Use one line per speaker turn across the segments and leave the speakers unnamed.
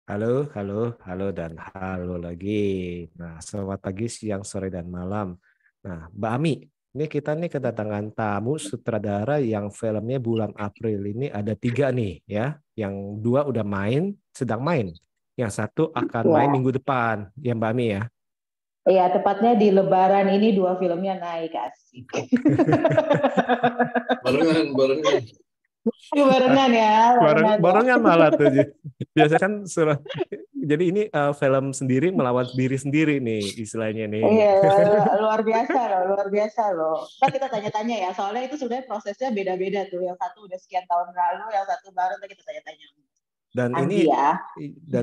Halo, halo, halo dan halo lagi. Nah, selamat pagi, siang, sore dan malam. Nah, Mbak Ami, ini kita nih kedatangan tamu sutradara yang filmnya bulan April ini ada tiga nih ya. Yang dua udah main, sedang main. Yang satu akan main
Ya,
minggu depan, ya Mbak Ami ya.
ya tepatnya di Lebaran ini dua filmnya naik asik.
Barengan, barengan.
Barengan ya, barengan ya.
Barengan malah tuh. Biasa kan jadi ini film sendiri melawan diri sendiri nih istilahnya nih.
Iya, luar biasa loh, luar biasa loh. Ntar kita tanya-tanya ya, soalnya itu sebenarnya prosesnya beda-beda tuh. Yang satu udah sekian tahun lalu, yang satu baru, ntar kita tanya-tanya.
Dan
Anggi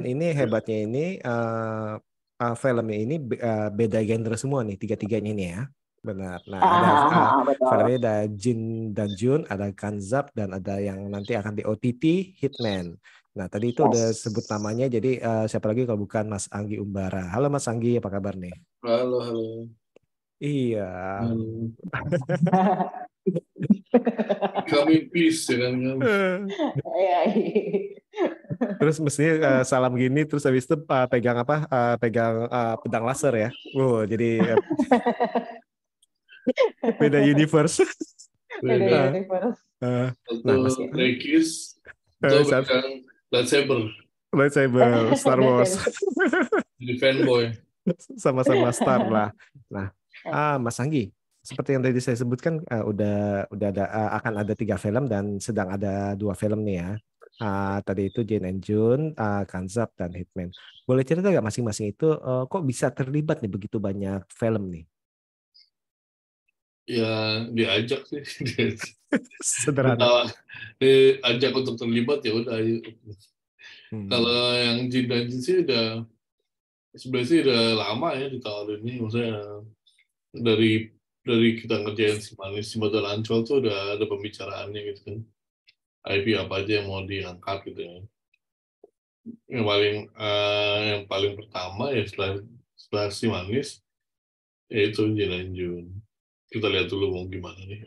ini
ya.
hebatnya ini filmnya ini beda genre semua nih tiga-tiganya ini ya. Benar. Nah, ada
Betul.
filmnya ada Jin dan Jun, ada Kanzab dan ada yang nanti akan di OTT Hitman. Nah, tadi itu udah sebut
Yes.
namanya. Jadi siapa lagi kalau bukan Mas Anggi Umbara. Halo Mas Anggi, apa kabar nih?
Halo, halo.
Iya.
Hmm. Kami peace ya kan.
Iya, iya.
Terus mestinya salam gini, terus habis itu pegang apa? Pegang pedang laser ya. Wow, jadi beda universe.
Beda
Beda.
universe.
Eh,
Satu
nah, Mas,
Rekis, atau
saat
pegang lightsaber.
lightsaber Star
Udah
Wars
saya.
Jadi fanboy.
sama-sama Star lah. Nah, Mas Anggi, seperti yang tadi saya sebutkan, udah ada akan ada tiga film dan sedang ada dua film nih ya. Tadi itu Jane and June, Kanzab dan Hitman. Boleh cerita nggak masing-masing itu kok bisa terlibat nih begitu banyak film nih?
Ya, diajak sih.
Sederhana.
Ditawa, diajak untuk terlibat ya udah ayo. Kalau
Hmm.
yang Jin dan Jin sih sebenarnya sih udah lama ya ditawarin ini. Maksudnya dari dari kita ngerjain si Manis, si Batu Ancol tuh udah ada pembicaraannya gitu kan. IP apa aja yang mau diangkat gitu ya. Yang paling pertama ya setelah si Manis yaitu Jelanjun. Kita lihat dulu mau gimana nih,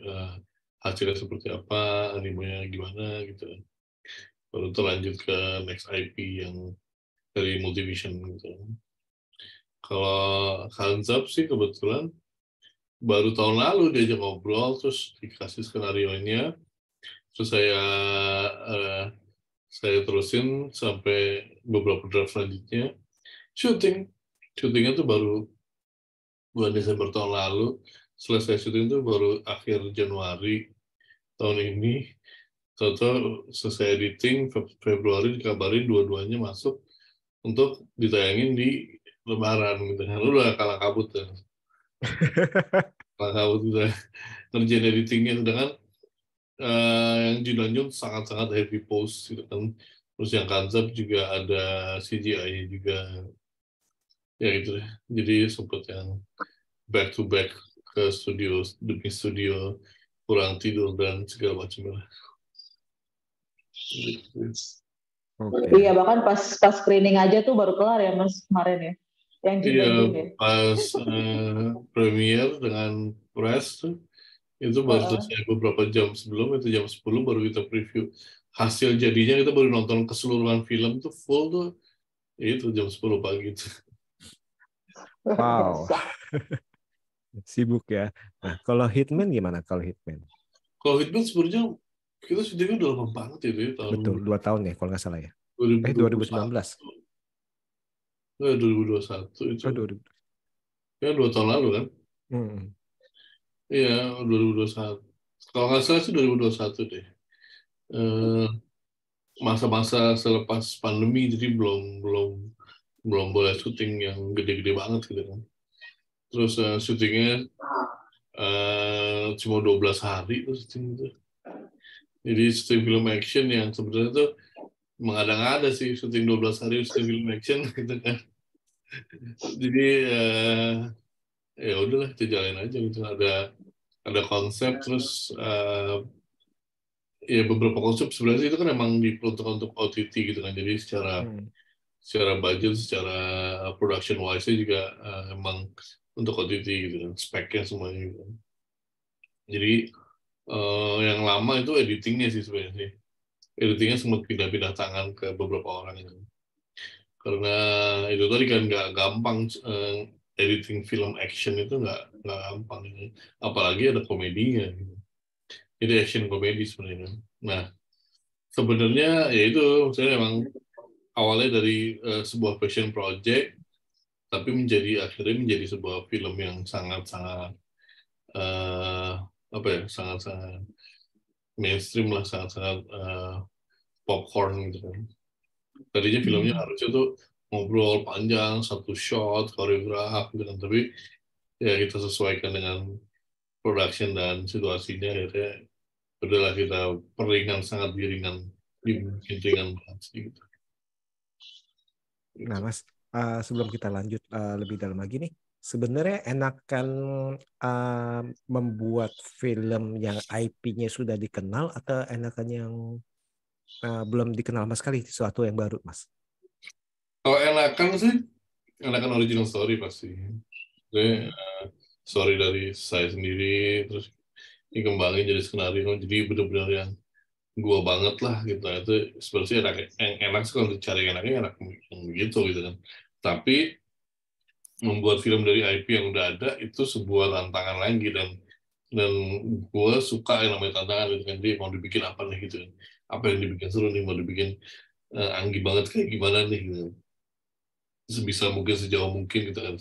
hasilnya seperti apa, animenya gimana gitu. Baru terlanjut ke next IP yang dari Multivision gitu. Kalau Hanzab sih kebetulan baru tahun lalu diajak ngobrol, terus dikasih skenario-nya, terus eh, saya terusin sampai beberapa draft selanjutnya. Syuting, syutingnya tuh baru bulan Desember tahun lalu. Selesai syuting tuh baru akhir Januari tahun ini. Tahu-tahu selesai editing Februari dikabarin dua-duanya masuk untuk ditayangin di Lebaran gitu kan. Udah kalah kabut ya. Kalah kabut udah ngerjain editingnya, sedangkan yang Junanjung sangat-sangat heavy pose gitu kan. Terus yang Kanzab juga ada CGI-nya juga, ya gitu deh. Jadi sempet yang back to back ke studio demi studio, kurang tidur dan segala macam lah. Gitu.
Iya,
Oke.
bahkan pas pas screening aja tuh baru kelar ya Mas kemarin ya. Yang Jin
Iya,
dan Jun ya.
pas premiere dengan press tuh, itu baru
Heeh.
selesai beberapa jam sebelum, itu jam 10 baru kita preview. Hasil jadinya kita baru nonton keseluruhan film tuh full tuh, itu jam 10 pagi tuh.
Luar
Wow,
biasa.
sibuk ya. Nah, kalau Hitman gimana kalau Hitman?
Kalau Hitman sebenarnya kita syutingnya udah lama banget itu ya, tahun
Betul, 2 tahun ya kalau nggak salah ya. 2019.
2021. 2021 itu.
Oh, 2000.
Ya 2 tahun lalu kan?
Hmm.
Iya, 2021. Kalau nggak salah sih 2021 deh. Eh, Masa-masa selepas pandemi, jadi belum belum belum boleh syuting yang gede-gede banget gitu kan. Terus syutingnya cuma 12 hari tuh syuting itu. Jadi syuting film action yang sebenarnya tuh mengada-ngada sih, syuting 12 hari syuting film action gitu kan. Jadi ya udahlah kita jalanin aja gitu. Ada konsep, terus ya beberapa konsep sebenarnya itu kan emang diperuntukkan untuk OTT gitu kan. Jadi secara
Hmm.
secara budget, secara production wise juga emang untuk OTT gitu kan, speknya semuanya gitu. Jadi yang lama itu editingnya sih sebenarnya sih. Editingnya sempat pindah-pindah tangan ke beberapa orang gitu. karena itu tadi kan nggak gampang, editing film action itu nggak gampang gitu. Apalagi ada komedinya gitu. Jadi action komedi sebenarnya kan. Nah, sebenarnya ya itu saya emang awalnya dari sebuah passion project, tapi akhirnya menjadi sebuah film yang sangat-sangat apa ya, sangat-sangat mainstream lah, sangat-sangat popcorn gitu kan. Tadinya filmnya harusnya tuh ngobrol panjang, satu shot, koreograf gitu kan, tapi ya kita sesuaikan dengan production dan situasinya, akhirnya udahlah kita peringan, sangat dibikin ringan banget sih gitu.
Nah, Mas, sebelum kita lanjut lebih dalam lagi nih, sebenarnya enakan membuat film yang IP-nya sudah dikenal atau enakan yang belum dikenal sama sekali, sesuatu yang baru, Mas?
Kalau enakan sih, enakan original story pasti. Jadi, story dari saya sendiri, terus dikembangin jadi skenario, jadi benar-benar yang gua banget lah gitu. Itu sebenarnya enak sih kalau dicari enaknya, enak yang begitu gitu kan. Tapi membuat film dari IP yang udah ada itu sebuah tantangan lagi, dan gue suka yang namanya tantangan gitu kan. Dia mau dibikin apa nih gitu kan, apa yang dibikin seru nih, mau dibikin anggi banget kayak gimana nih gitu, sebisa mungkin, sejauh mungkin gitu kan,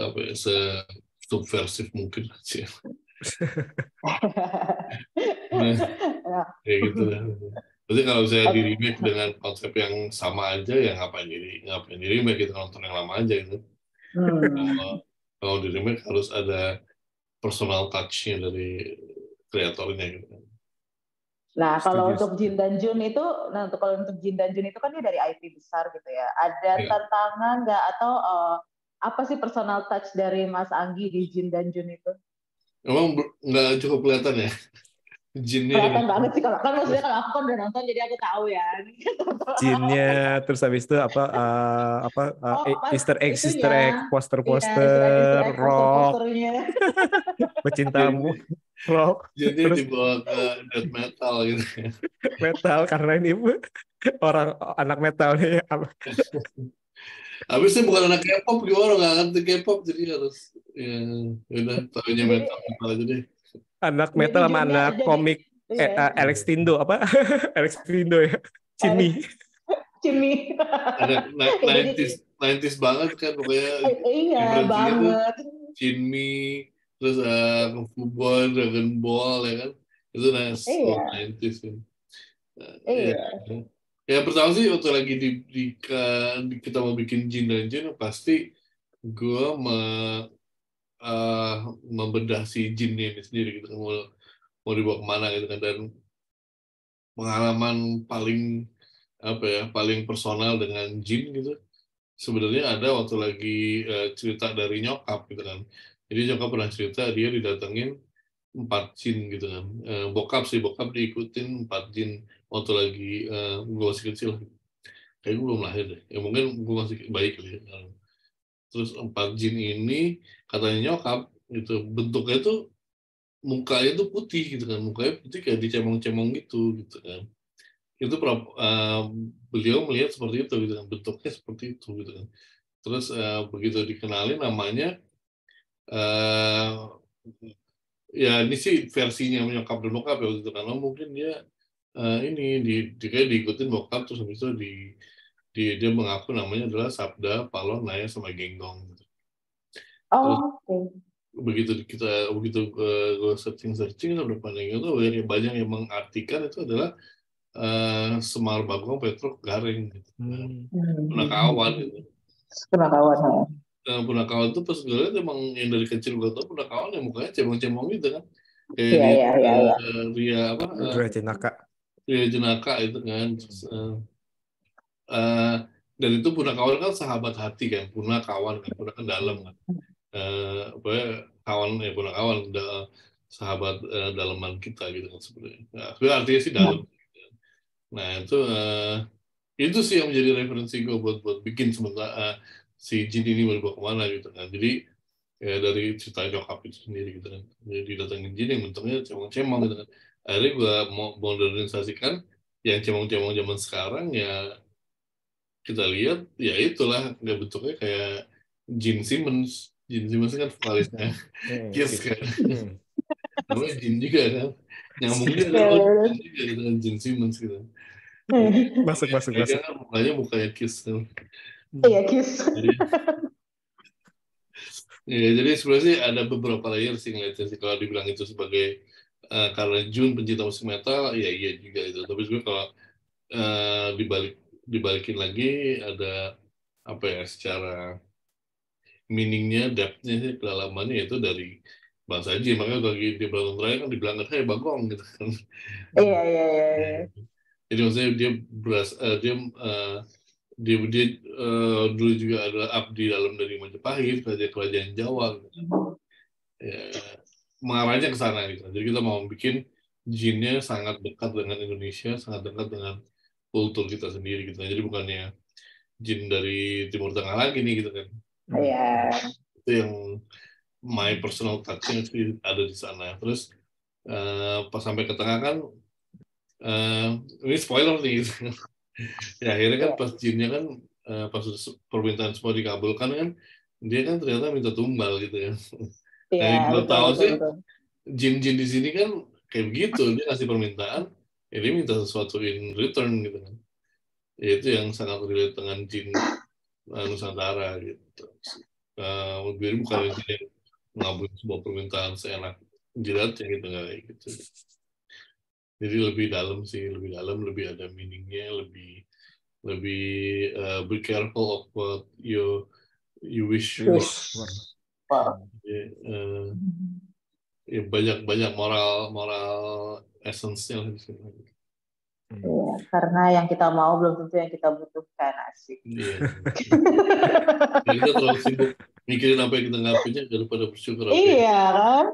apa ya, subversif mungkin sih. Nah, kayak gitu lah. Berarti kalau saya di remake dengan konsep yang sama aja, ya ngapain di remake, kita nonton yang lama aja gitu. Kalau di remake harus ada personal touch-nya dari kreatornya gitu.
Nah, kalau
Setuju,
untuk
setuju.
Jin dan Jun itu, kalau untuk Jin dan Jun itu kan dia dari IP besar gitu ya. Ada
Ya.
tantangan nggak, atau apa sih personal touch dari Mas Anggi di Jin dan Jun itu?
Emang nggak cukup kelihatan ya jinnya ini.
Kelihatan banget sih, kalau maksudnya kalau aku kan udah nonton jadi aku tahu ya.
Jinnya, terus habis itu Easter egg,
Itunya. Iya,
poster-poster,
Easter egg
rock,
poster-posternya.
pecintamu, rock,
Jadi
terus
dibawa ke death metal gitu.
metal karena ini orang anak metal nih.
Habis saya bukan anak K-pop, gimana nggak ngerti K-pop, jadi harus ya udah tahunya
Jadi
metal aja deh.
Anak
jadi
metal sama
Junnya
anak
jadi
komik
iya,
Alex Tindo apa Alex Tindo ya,
Alex
Cimi.
Jimmy.
Anak
Ya, jadi
90s banget kan, pokoknya
iya
referensinya tuh
banget.
Shinmi, terus Kung Fu Boy, Dragon Ball ya kan, itu so
Iya,
90s kan. Ya,
iya.
ya pertama sih waktu lagi kita mau bikin Jin dan Jun, pasti gue membedah si Jinnya ini sendiri gitu, mau dibawa kemana gitu kan. Dan pengalaman paling apa ya, paling personal dengan Jin gitu sebenarnya ada waktu lagi cerita dari nyokap gitu kan. Jadi nyokap pernah cerita dia didatengin 4 jin gitu kan. Bokap diikutin 4 jin waktu lagi gue masih kecil. Kayak gue belum lahir deh. Ya mungkin gue masih baik kali ya. Terus 4 jin ini katanya nyokap gitu, bentuknya tuh mukanya tuh putih gitu kan. Mukanya putih kayak dicemong-cemong gitu kan. Itu beliau melihat seperti itu gitu kan. Bentuknya seperti itu gitu kan. Terus begitu dikenalin namanya, ya ini sih versinya menyokap dan bokap ya waktu itu, karena mungkin dia ini kayak diikutin bokap, terus habis itu dia mengaku namanya adalah Sabda Palon Naya sama Genggong gitu. Terus
Oh, oke.
begitu gue searching Sabda Palon itu banyak yang mengartikan itu adalah Semar Bagong Petruk Gareng gitu. Punakawan gitu.
Punakawan.
Punakawan tuh pas gue lihat emang yang dari kecil gue tau Punakawan yang mukanya cemong-cemong gitu kan, kayak
Iya,
di
iya, iya, iya.
Ria
Dra Jenaka.
Ria Jenaka itu kan. Terus, dan itu Punakawan kan sahabat hati kan, Punakawan kan, Puna kan dalam kan, kawan ya, Punakawan sahabat dalaman kita gitu kan sebenarnya. Nah, sebenarnya artinya sih dalam. Nah itu sih yang menjadi referensi gue buat bikin sementara si Jin ini mau dibawa kemana gitu kan. Jadi ya dari cerita nyokap itu sendiri gitu kan. Jadi datangin Jin yang bentuknya cemong-cemong gitu kan. Akhirnya gue mau modernisasikan yang cemong-cemong zaman sekarang, ya kita lihat ya itulah nggak bentuknya kayak Gene Simmons. Gene Simmons kan vokalisnya Kiss kan, namanya Gene juga kan, nyambung juga kan, oh Gene juga gitu kan, Gene Simmons gitu.
Masuk.
Mereka kan mukanya Kiss kan.
Iya, Kiss.
Jadi sebenarnya sih ada beberapa layer sih ngeliatnya sih, kalau dibilang itu sebagai karena Jun pencinta musik metal, ya iya juga itu. Tapi sebenarnya kalau dibalikin lagi ada apa ya, secara meaningnya, depth-nya sih, kedalamannya itu dari bahasa Jin. Makanya lagi di belakang raya kan dibilang hey bagong gitu kan.
Iya.
Jadi maksudnya dia dulu juga ada abdi dalam dari Majapahit, kerajaan Jawa gitu. Ya, mengarahnya ke sana gitu. Jadi kita mau bikin Jinnya sangat dekat dengan Indonesia, sangat dekat dengan kultur kita sendiri gitu. Jadi bukannya Jin dari Timur Tengah lagi nih gitu kan.
Iya.
Itu yang my personal touch-nya sih ada di sana. Terus pas sampai ke tengah kan, ini spoiler nih gitu. Ya akhirnya kan pas Jinnya kan pas permintaan semua dikabulkan kan, dia kan ternyata minta tumbal gitu ya. Nah, yang gue tahu sih Jin di sini kan kayak begitu, dia kasih permintaan, ya dia minta sesuatu in return gitu kan. Ya, itu yang sangat relate dengan Jin Nusantara gitu. Jadi bukan Jin yang ngabulin sebuah permintaan seenak jidatnya gitu, nggak kayak gitu. Jadi lebih dalam sih, lebih ada meaningnya, lebih be careful of what you wish for. Ya, banyak moral essence-nya lah di sini.
Iya, karena yang kita mau belum tentu yang kita butuhkan, asik.
Iya. Ya, kita terlalu sibuk mikirin apa yang kita nggak punya daripada bersyukur apa.
Iya kan?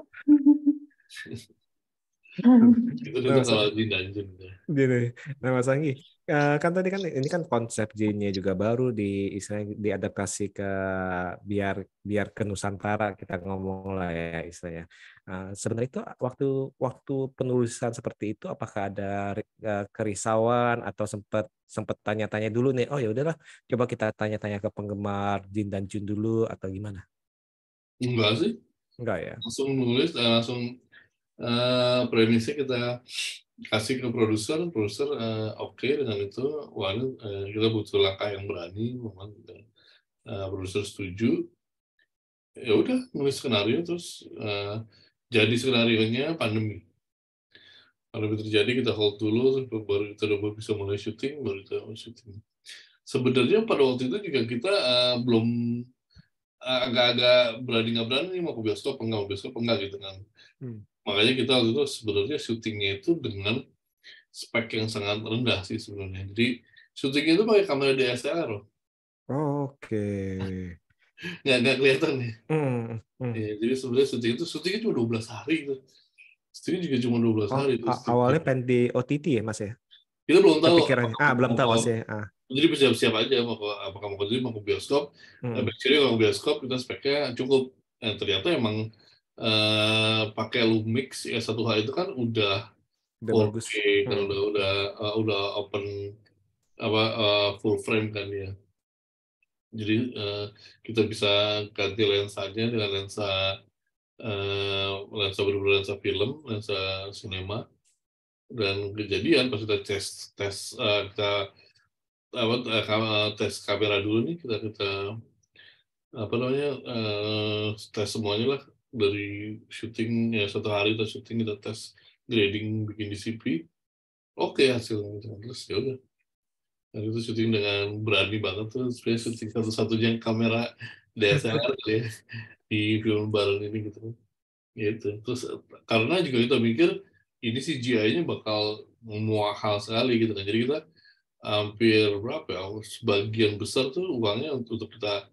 Itu kalau di dungeon.
Gini, nah Mas Anggi, kan tadi kan ini kan konsep J-nya juga baru istilahnya diadaptasi ke biar ke Nusantara, kita ngomong lah ya istilahnya. Sebenarnya itu waktu penulisan seperti itu, apakah ada kerisauan atau sempat tanya-tanya dulu nih, oh ya udahlah, coba kita tanya-tanya ke penggemar Jin dan Jun dulu atau gimana?
Enggak sih.
Enggak ya.
Langsung nulis, langsung premisnya kita kasih ke produser oke dengan itu. Wah, kita butuh langkah yang berani, memang produser setuju. Ya udah nulis skenario, terus jadi skenarionya pandemi terjadi, kita hold dulu, baru kita udah bisa mulai syuting, sebenarnya pada waktu itu juga kita belum agak-agak nggak berani mau ke bioskop enggak gitu kan. Makanya kita waktu itu sebenarnya syutingnya itu dengan spek yang sangat rendah sih sebenarnya. Jadi syutingnya itu pakai kamera DSLR loh.
Oke.
Nggak kelihatan ya. Ya, jadi sebenarnya syutingnya cuma 12 hari gitu. Syutingnya juga cuma 12 hari.
Awalnya pengen di OTT ya Mas ya?
Kita belum tahu.
Belum tahu Mas ya.
Jadi bersiap-siap aja apakah mau ke bioskop. Actually kalau bioskop kita speknya cukup. Ternyata emang pakai Lumix S1H itu kan udah 4K kan, udah open full frame kan ya. Jadi kita bisa ganti lensanya dengan lensa berbeda, lensa film, lensa sinema. Dan kejadian pas kita tes kamera dulu nih, kita tes semuanya lah, dari syuting ya 1 hari kita syuting, kita tes grading bikin DCP, oke hasilnya. Terus ya udah, dan itu syuting dengan berani banget tuh, sebenarnya syuting satu-satunya kamera DSLR ya di film baru ini gitu. Gitu. Terus karena juga kita mikir ini CGI-nya bakal mahal sekali gitu kan. Jadi kita hampir berapa ya, sebagian besar tuh uangnya untuk kita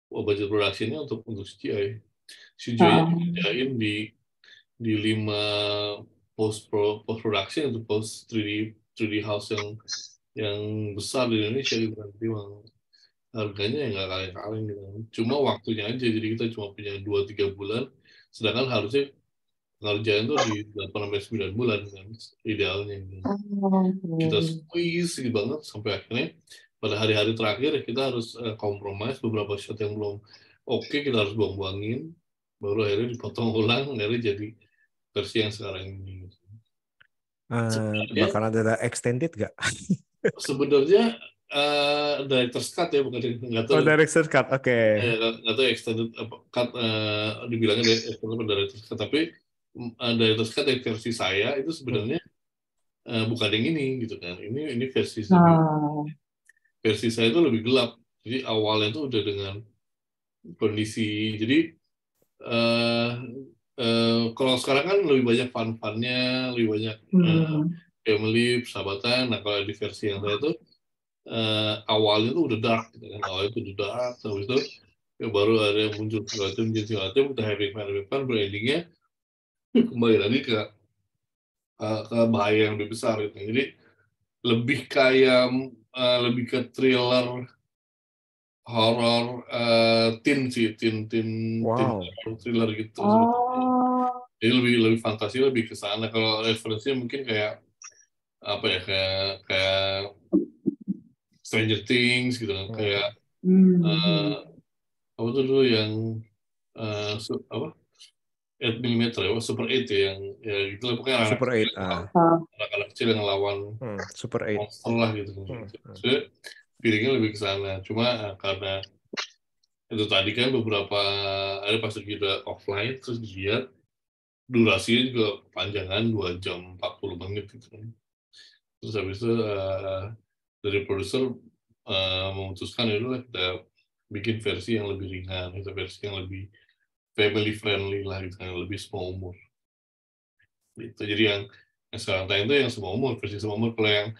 budget production-nya untuk CGI. CGI-nya dikerjain di 5 post production untuk post 3D house yang besar di Indonesia gitu kan. Harganya ya nggak kaleng-kaleng gitu. Cuma waktunya aja, jadi kita cuma punya 2-3 bulan, sedangkan harusnya pengerjaan tuh di 8-9 bulan kan idealnya. Kita squeeze gitu banget sampai akhirnya pada hari-hari terakhir kita harus compromise beberapa shot yang belum oke, kita harus buang-buangin, baru akhirnya dipotong ulang, akhirnya jadi versi yang sekarang ini.
Bakal ada extended nggak?
Sebenarnya director's cut ya, bukan nggak tahu.
Director's cut, oke.
Nggak tahu extended cut dibilangnya extended director's cut, tapi director's cut dari versi saya itu sebenarnya bukan yang ini gitu kan. Ini versi versi saya itu lebih gelap. Jadi awalnya itu udah dengan kondisi. Jadi kalau sekarang kan lebih banyak fun-funnya, lebih banyak family, persahabatan. Nah kalau di versi yang saya itu awalnya itu udah dark, gitu kan. Awalnya itu udah dark, habis itu ya baru ada yang muncul segala macam, kita having fun, endingnya kembali lagi ke bahaya yang lebih besar gitu. Jadi lebih kayak lebih ke thriller horor teen thriller gitu. Jadi lebih fantasi, lebih ke sana. Kalau referensinya mungkin kayak apa ya, kayak Stranger Things gitu kan, kayak apa tuh dulu yang apa 8mm ya, Super 8 ya, yang ya gitu lah, pokoknya
Super 8
anak-anak kecil yang ngelawan
Super 8
monster lah gitu. Jadi feelingnya lebih ke sana. Cuma karena itu tadi kan beberapa ada pas udah offline terus dilihat durasinya juga panjangan 2 jam 40 menit gitu kan. Terus habis itu dari produser memutuskan ya udah kita bikin versi yang lebih ringan, itu versi yang lebih family friendly lah gitu kan, lebih semua umur. Gitu. Jadi yang sekarang tayang itu yang semua umur, versi semua umur. Kalau yang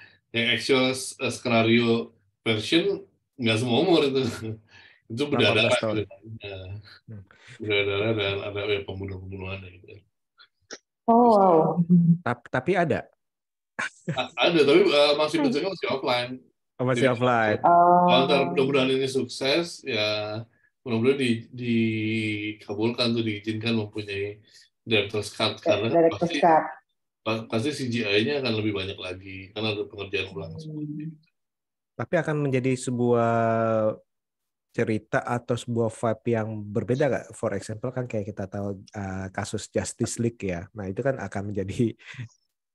actual skenario version nggak semua umur itu. Itu berdarah gitu. Berdarah dan ada ya pembunuhan gitu.
Tapi ada.
Ada, tapi masih bentuknya masih offline.
Masih offline.
Mudah-mudahan ini sukses ya, mudah-mudahan dikabulkan tuh, diizinkan mempunyai director's cut, karena pasti CGI-nya akan lebih banyak lagi karena ada pengerjaan ulang.
Tapi akan menjadi sebuah cerita atau sebuah vibe yang berbeda nggak? For example kan kayak kita tahu kasus Justice League ya. Nah itu kan akan menjadi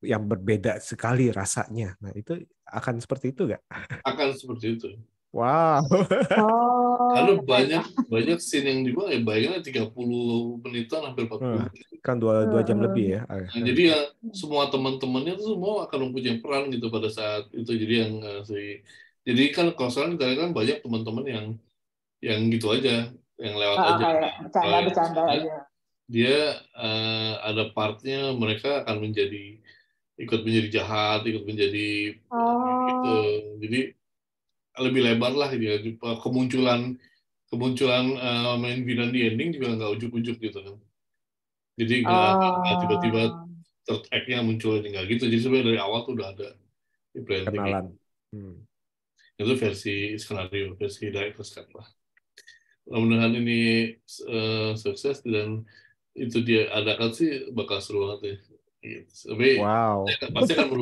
yang berbeda sekali rasanya. Nah itu akan seperti itu nggak?
Akan seperti itu.
Wow.
Karena banyak scene yang dibuang ya, bayangnya 30 menitan hampir 40 menit.
Kan 2 jam lebih ya.
Nah, jadi ya semua teman-temannya tuh semua akan mempunyai peran gitu pada saat itu. Jadi yang jadi kan kalau sekarang kan banyak teman-teman yang gitu aja, yang lewat aja.
Bercanda aja.
Dia ada partnya mereka akan ikut menjadi jahat, ikut menjadi gitu. Jadi lebih lebar lah dia. Kemunculan main villain di ending juga nggak ujuk-ujuk gitu kan. Jadi nggak tiba-tiba third act-nya muncul, nggak gitu. Jadi sebenarnya dari awal tuh udah ada di planning.
Kenalan.
Itu versi skenario, versi director's cut lah. Mudah-mudahan ini sukses dan itu dia adakan sih bakal seru banget ya. Gitu. Tapi pasti akan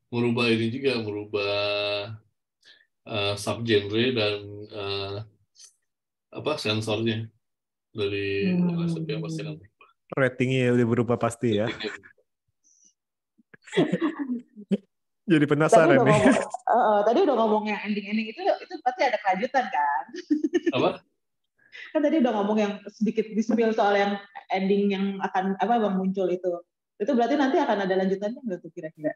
merubah ini juga, merubah subgenre dan sensornya dari yang pasti akan berubah.
Ratingnya udah berubah pasti ya. Jadi penasaran nih.
Tadi udah ngomong yang ending itu pasti ada kelanjutan kan?
Apa?
Kan tadi udah ngomong yang sedikit di-spill soal yang ending yang akan yang muncul itu. Itu berarti nanti akan ada lanjutannya nggak tuh kira-kira?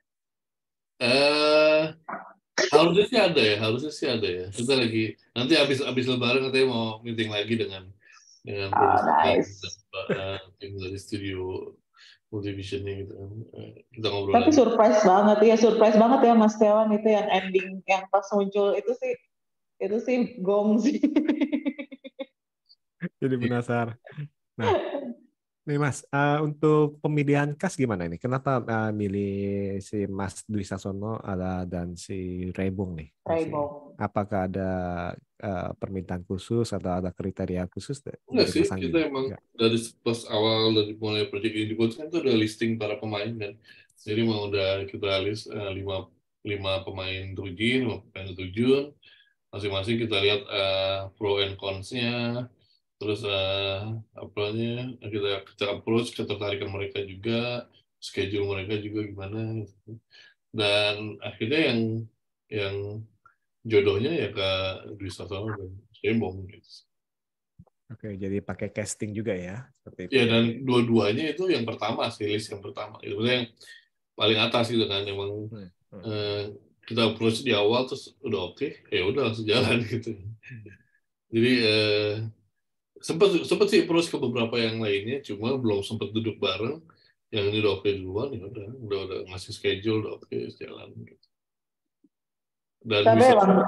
Harusnya sih ada ya. Kita lagi nanti habis lebaran katanya mau meeting lagi dengan tim dari studio Multivision-nya gitu. Kita ngobrol.
Tapi lagi. surprise banget ya Mas Tewan, itu yang ending yang pas muncul itu sih gong sih.
Jadi penasaran. Nah, Nih Mas, untuk pemilihan cast gimana nih? Kenapa milih si Mas Dwi Sasono dan si Rebong nih?
Rainbow.
Apakah ada permintaan khusus atau ada kriteria khusus
Enggak
dari
sih,
Mas Anggi?
kita emang
Enggak.
dari pas awal dari mulai project ini dibuat kan itu ada listing para pemain kan. Jadi mau udah kita list lima pemain terjun, 5 pemain terjun, masing-masing kita lihat pro and cons-nya, terus kita approach ketertarikan mereka juga, schedule mereka juga gimana gitu. Dan akhirnya yang jodohnya ya ke Dwi Sasono dan Rembong gitu.
Oke, jadi pakai casting juga ya, seperti itu
Ya
ya.
dan dua-duanya itu yang pertama sih, list yang pertama. Itu yang paling atas gitu kan, emang kita approach di awal terus udah oke, ya udah langsung jalan gitu. Jadi sempat sih approach ke beberapa yang lainnya, cuma belum sempat duduk bareng. Yang ini udah oke duluan, ya udah ngasih schedule, udah oke jalan gitu. Dan
Tapi
bisa
emang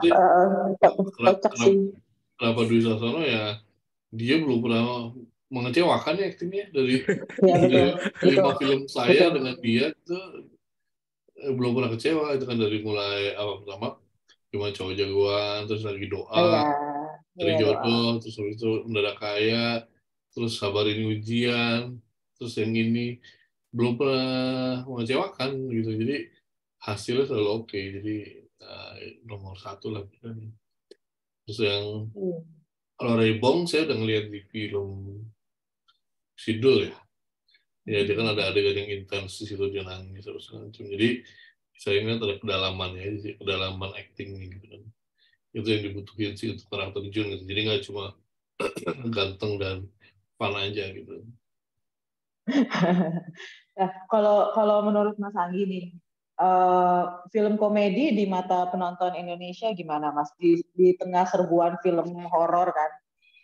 cocok sih.
kenapa Dwi Sasono ya dia belum pernah mengecewakan ya aktingnya dari
Iya betul.
5 film saya
Betul.
dengan dia itu belum pernah kecewa itu kan dari mulai awal pertama cuma cowok jagoan terus lagi doa
Iya.
dari
Iya doa.
jodoh terus habis itu mendadak kaya terus sabar ini ujian terus yang ini belum pernah mengecewakan gitu jadi hasilnya selalu oke jadi nomor 1 lah terus yang kalau Rebong saya udah ngeliat di film Sidul ya dia kan ada adegan yang intens di situ dia nangis terus macam jadi saya ingat ada kedalamannya sih kedalaman actingnya gitu kan itu yang dibutuhin sih untuk orang terjun gitu jadi nggak cuma ganteng dan fun aja gitu.
Nah, kalau menurut Mas Anggi nih, film komedi di mata penonton Indonesia gimana, Mas? Di tengah serbuan film horor kan?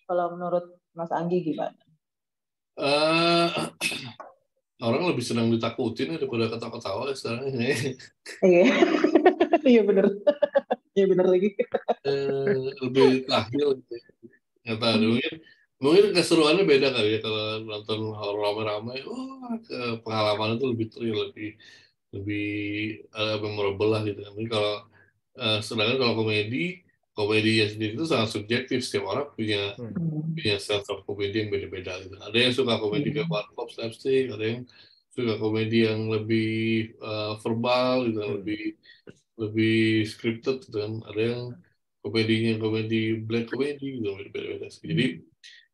Kalau menurut Mas Anggi gimana?
Orang lebih senang ditakutin daripada ketawa-ketawa sekarang ini.
Iya, iya bener, iya bener lagi.
Lebih tahil gitu. Nggak tahu, mungkin keseruannya beda kali ya kalau nonton horor rame-rame. Pengalaman itu lebih thrill, lebih memorable lah gitu. Tapi kalau sedangkan kalau komedinya sendiri itu sangat subjektif. Setiap orang punya sense of komedi yang beda-beda gitu. Ada yang suka komedi kayak warkop slapstick, ada yang suka komedi yang lebih verbal gitu, lebih scripted gitu kan. Ada yang komedi black comedy gitu beda-beda. Jadi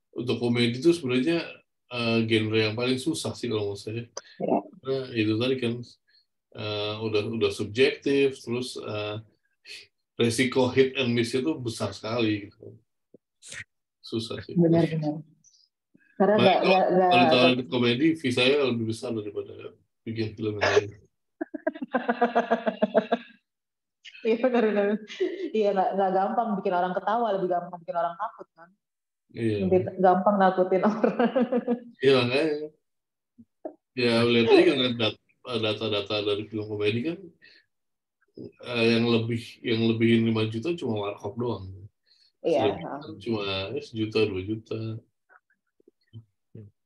untuk komedi itu sebenarnya genre yang paling susah sih kalau menurut saya. Nah, itu tadi kan udah subjektif terus resiko hit and miss itu besar sekali gitu. Susah sih.
Benar-benar. Karena
kalau ditawarin komedi, fee saya lebih besar daripada bikin film yang lain.
Iya benar-benar. Iya nggak gampang bikin orang ketawa, lebih gampang bikin orang takut kan.
Iya.
Lebih gampang nakutin orang.
Iya makanya. Ya lihat aja kan data-data dari film komedi kan yang lebihin 5 juta cuma Warkop doang.
Iya.
Cuma 1 juta 2 juta.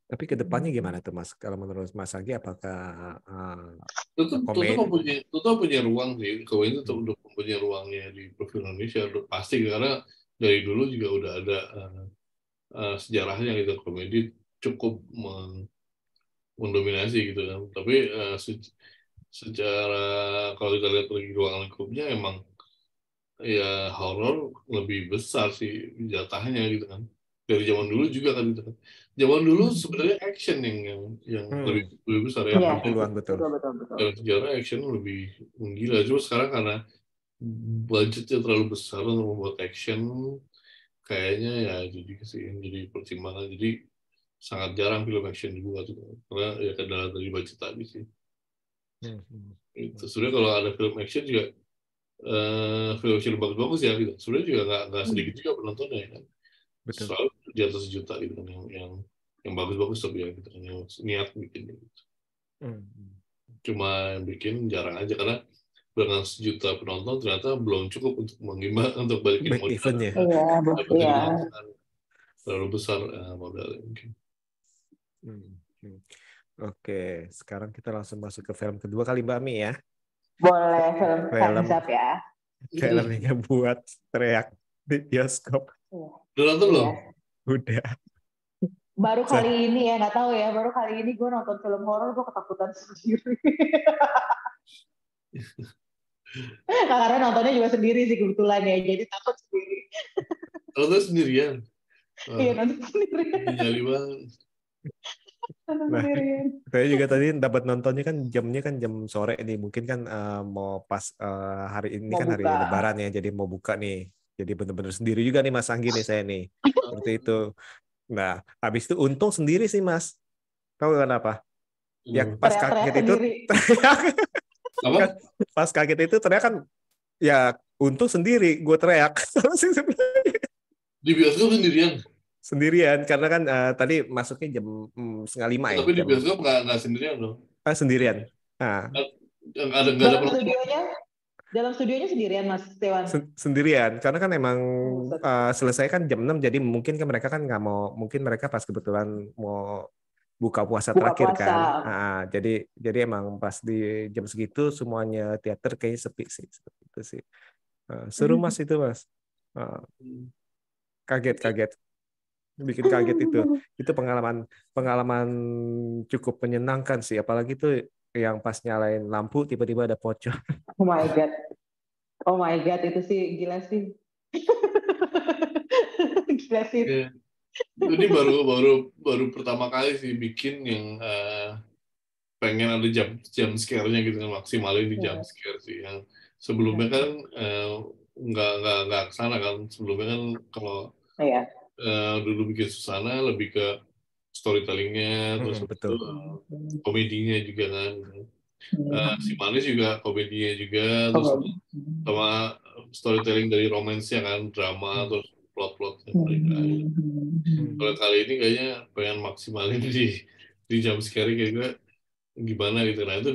Tapi kedepannya gimana tuh Mas? Kalau menurut Mas Anggi apakah
tetap punya ruang sih. Komedi tetap udah punya ruangnya di perfilm Indonesia udah pasti karena dari dulu juga udah ada sejarahnya gitu komedi cukup mendominasi gitu kan. Tapi secara kalau kita lihat lagi ruang lingkupnya emang ya horor lebih besar sih jatahnya gitu kan. Dari zaman dulu juga kan gitu kan. Zaman dulu sebenarnya action yang lebih besar ya.
80-an betul.
Dalam sejarah action lebih menggila. Cuma sekarang karena budgetnya terlalu besar untuk membuat action kayaknya ya jadi pertimbangan jadi sangat jarang film action dibuat karena ya kendala dari budget tadi sih. Itu sebenarnya kalau ada film action juga film action bagus-bagus ya gitu. Sebenarnya juga nggak sedikit juga penontonnya ya kan.
Betul.
Selalu di atas 1 juta gitu kan yang bagus-bagus tapi ya gitu kan yang niat bikin gitu. Cuma yang bikin jarang aja karena dengan 1 juta penonton ternyata belum cukup untuk untuk balikin modal.
Iya.
Terlalu besar modalnya mungkin.
Hmm. Oke, sekarang kita langsung masuk ke film kedua kali Mbak Mi ya.
Boleh film
Film
Tanzap ya.
film yang buat teriak di bioskop.
Udah nonton belum?
Iya.
Udah.
Baru kali ini ya, nggak tahu ya, baru kali ini gue nonton film horor gue ketakutan sendiri. Karena nontonnya juga sendiri sih kebetulan ya, jadi takut sendiri.
Nonton sendirian.
Iya, nonton sendiri.
Nyali banget.
Nonton
Nah,
sendirian.
saya juga tadi dapat nontonnya kan jamnya kan jam sore nih. Mungkin kan mau pas hari ini
Mau
kan hari
buka.
Lebaran ya, jadi mau buka nih. Jadi bener-bener sendiri juga nih Mas Anggi nih saya nih. Seperti itu. Nah, habis itu untung sendiri sih Mas. Tahu kenapa? Yang pas
Teriak-teriak
kaget itu
sendiri.
teriak.
Apa?
Kan pas kaget itu teriak kan ya untung sendiri gue teriak.
Di bioskop sendirian.
Sendirian karena kan tadi masuknya jam 4:30 ya.
Tapi di
Jam
bioskop nggak sendirian dong.
sendirian. Nah,
Nggak ada
Dalam
penonton.
studionya, dalam studionya sendirian Mas Tewan.
sendirian karena kan emang
Buset.
selesai kan jam 6 jadi mungkin kan mereka kan nggak mau mungkin mereka pas kebetulan mau buka puasa
Buka
terakhir
puasa.
kan. Jadi emang pas di jam segitu semuanya teater kayaknya sepi sih seperti itu sih. Seru Mas itu Mas. Kaget bikin kaget itu pengalaman cukup menyenangkan sih apalagi tuh yang pas nyalain lampu tiba-tiba ada pocong.
Oh my god itu sih gila sih. Gila sih.
Ya. Ini baru pertama kali sih bikin yang pengen ada jam scare-nya gitu kan, maksimalin di jam scare sih. Yang sebelumnya kan nggak kesana kan. Sebelumnya kan kalau dulu bikin susana lebih ke storytelling-nya, terus
Betul.
komedinya juga kan. Si Manis juga komedinya juga, terus sama storytelling dari romance-nya kan, drama, terus plot-plotnya mereka. Kalau kali ini kayaknya pengen maksimalin di jump scare kayak gue gimana gitu. Nah itu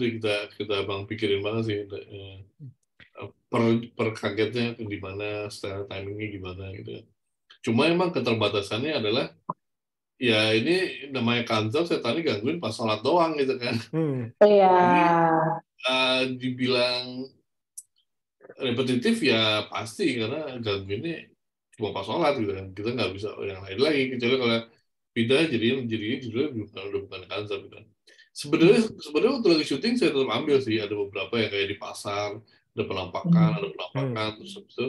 kita bang pikirin banget sih per kagetnya di mana, style timingnya gimana gitu. Cuma emang keterbatasannya adalah ya ini namanya kantor setan gangguin pas sholat doang gitu kan.
Iya.
Jadi dibilang repetitif ya pasti karena gangguinnya cuma pas sholat gitu kan. Kita nggak bisa yang lain lagi kecuali kalau pindah jadinya judulnya udah bukan kantor gitu kan. Sebenarnya waktu lagi syuting saya tetap ambil sih, ada beberapa yang kayak di pasar ada penampakan terus habis itu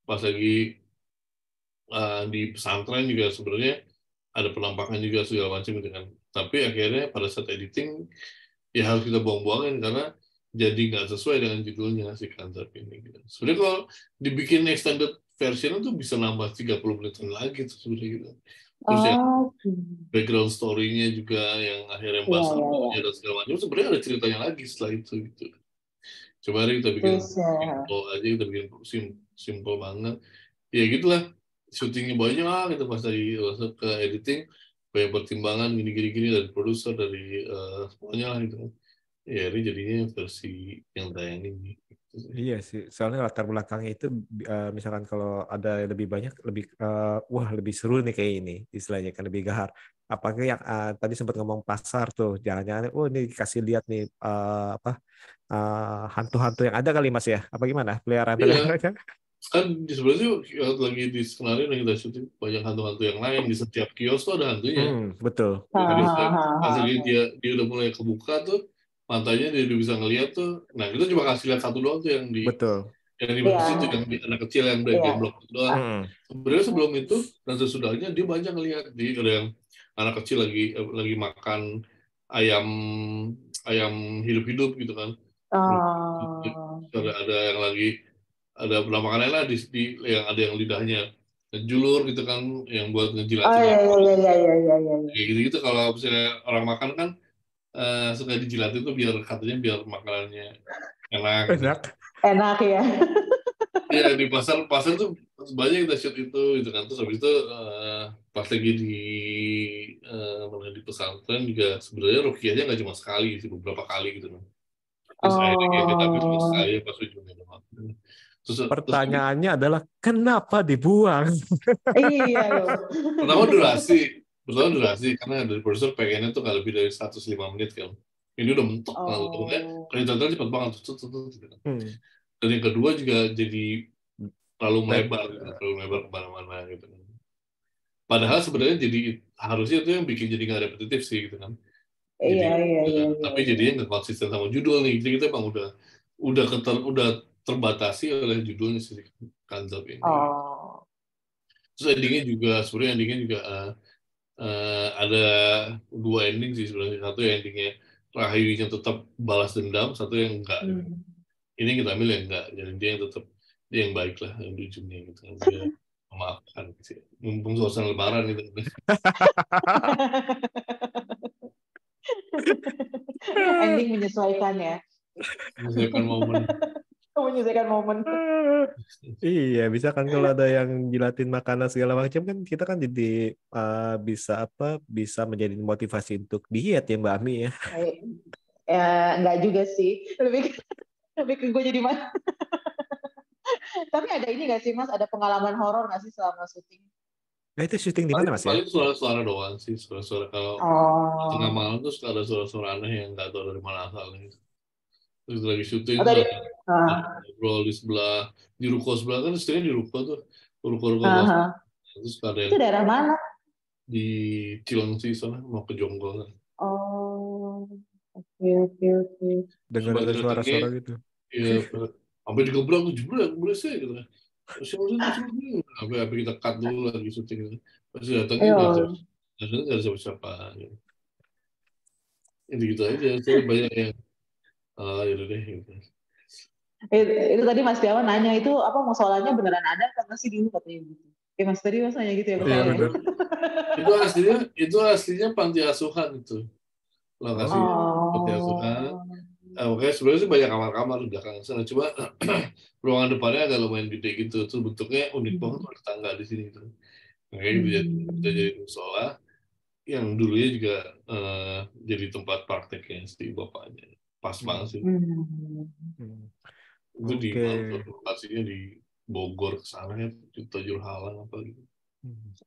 pas lagi di pesantren juga sebenarnya ada penampakan juga segala macam gitu kan. Tapi akhirnya pada saat editing ya harus kita buang-buangin karena jadi nggak sesuai dengan judulnya si kantor ini. Gitu. Sebenarnya kalau dibikin extended version itu bisa nambah 30 menitan lagi tuh sebenarnya gitu. Terus yang background story-nya juga yang akhirnya bahasa dan segala macam sebenarnya ada ceritanya lagi setelah itu gitu. Coba hari kita bikin simple aja, kita bikin simple banget. Ya gitulah, syutingnya banyak gitu pas lagi masuk ke editing, banyak pertimbangan gini dari produser dari semuanya lah gitu. Ya ini jadinya versi yang tayang ini.
Iya sih, soalnya latar belakangnya itu misalkan kalau ada lebih banyak lebih wah lebih seru nih kayak ini istilahnya kan lebih gahar. Apalagi yang tadi sempat ngomong pasar tuh, jangan-jangan ini dikasih lihat nih hantu-hantu yang ada kali Mas ya? Apa gimana? Peliharaan-peliharaan kan?
Kan sebenarnya lagi di skenario yang kita syuting banyak hantu-hantu yang lain di setiap kios tuh ada hantunya.
Betul.
Jadi pas dia udah mulai kebuka tuh pantainya dia udah bisa ngeliat tuh. Nah kita cuma kasih lihat satu doang tuh yang di masjid itu yang di anak kecil yang blok itu doang. Sebenarnya sebelum itu dan sesudahnya dia banyak ngeliat. Jadi ada yang anak kecil lagi makan ayam hidup-hidup gitu kan. Ada yang lagi ada penampakannya lah yang ada yang lidahnya ngejulur gitu kan yang buat ngejilat. Kayak gitu kalau misalnya orang makan kan suka dijilat itu biar katanya biar makanannya enak. Gitu.
Enak ya.
Iya di pasar tuh banyak kita shoot itu gitu kan terus habis itu pas lagi di pesantren juga sebenarnya rukiahnya nggak cuma sekali sih beberapa kali gitu kan. Terus akhirnya kayak kita cuma sekali pas ujungnya doang.
Pertanyaannya adalah kenapa dibuang?
Iya loh.
Pertama durasi. pertama durasi karena dari produser pengennya tuh nggak lebih dari 105 menit kan. Ini udah mentok banget, pokoknya
Oh.
cerita cepet banget, gitu.
Hmm.
Dan yang kedua juga jadi terlalu
Baik.
melebar, gitu. Terlalu melebar kemana-mana gitu. Padahal sebenarnya jadi harusnya itu yang bikin jadi nggak repetitif sih gitu kan. Jadi
Iya.
tapi jadinya nggak konsisten sama judul nih. Jadi kita emang udah terbatasi oleh judulnya sih Kanzab ini.
Oh.
Terus endingnya juga ada dua ending sih sebenarnya. Satu yang endingnya Rahayu yang tetap balas dendam, satu yang enggak. Ini kita ambil yang enggak, jadi dia yang tetap dia yang baik lah yang di ujungnya gitu. Dia memaafkan sih. Mumpung suasana Lebaran gitu.
Ending menyesuaikan ya.
Menyesuaikan momen.
Menyesuaikan momen.
Iya, bisa kan kalau ada yang jilatin makanan segala macam kan kita kan jadi bisa menjadi motivasi untuk diet ya Mbak Ami ya.
Ya enggak juga sih. Lebih ke gue jadi mana. Tapi ada ini nggak sih Mas? Ada pengalaman horor nggak sih selama syuting?
Nah itu syuting di mana Mas ya?
Paling suara-suara doang sih, suara-suara kalau tengah malam tuh suka ada suara-suara aneh yang nggak tahu dari mana asalnya. Terus lagi syuting tuh ada ngobrol di sebelah, di ruko sebelah kan istrinya di ruko tuh, ruko-ruko kosong. Terus ada yang
itu daerah mana?
di Cilengsi sana mau ke Jonggol.
Oh, oke.
Dengar ada suara-suara gitu.
Iya, sampai digebrak tuh jebret sih gitu. Sampai kita cut dulu lagi syuting gitu. Pas datangnya nggak ada siapa-siapa. Gitu. Gitu aja, saya banyak yang yaudah deh gitu.
Itu tadi Mas Tiawan nanya itu apa musolanya beneran ada atau masih dulu katanya gitu. Mas tadi Mas nanya gitu ya.
Iya benar.
Itu aslinya panti asuhan itu. Lokasi panti asuhan. Oke, sebenarnya sih banyak kamar-kamar di belakang sana. Cuma ruangan depannya agak lumayan gede gitu. Terus bentuknya unik banget, ada tangga di sini. Gitu. Makanya kita jadi musola yang dulunya juga jadi tempat prakteknya si bapaknya. Pas banget sih. Itu di lokasinya di Bogor ke sana ya, di Tajur Halang apa gitu.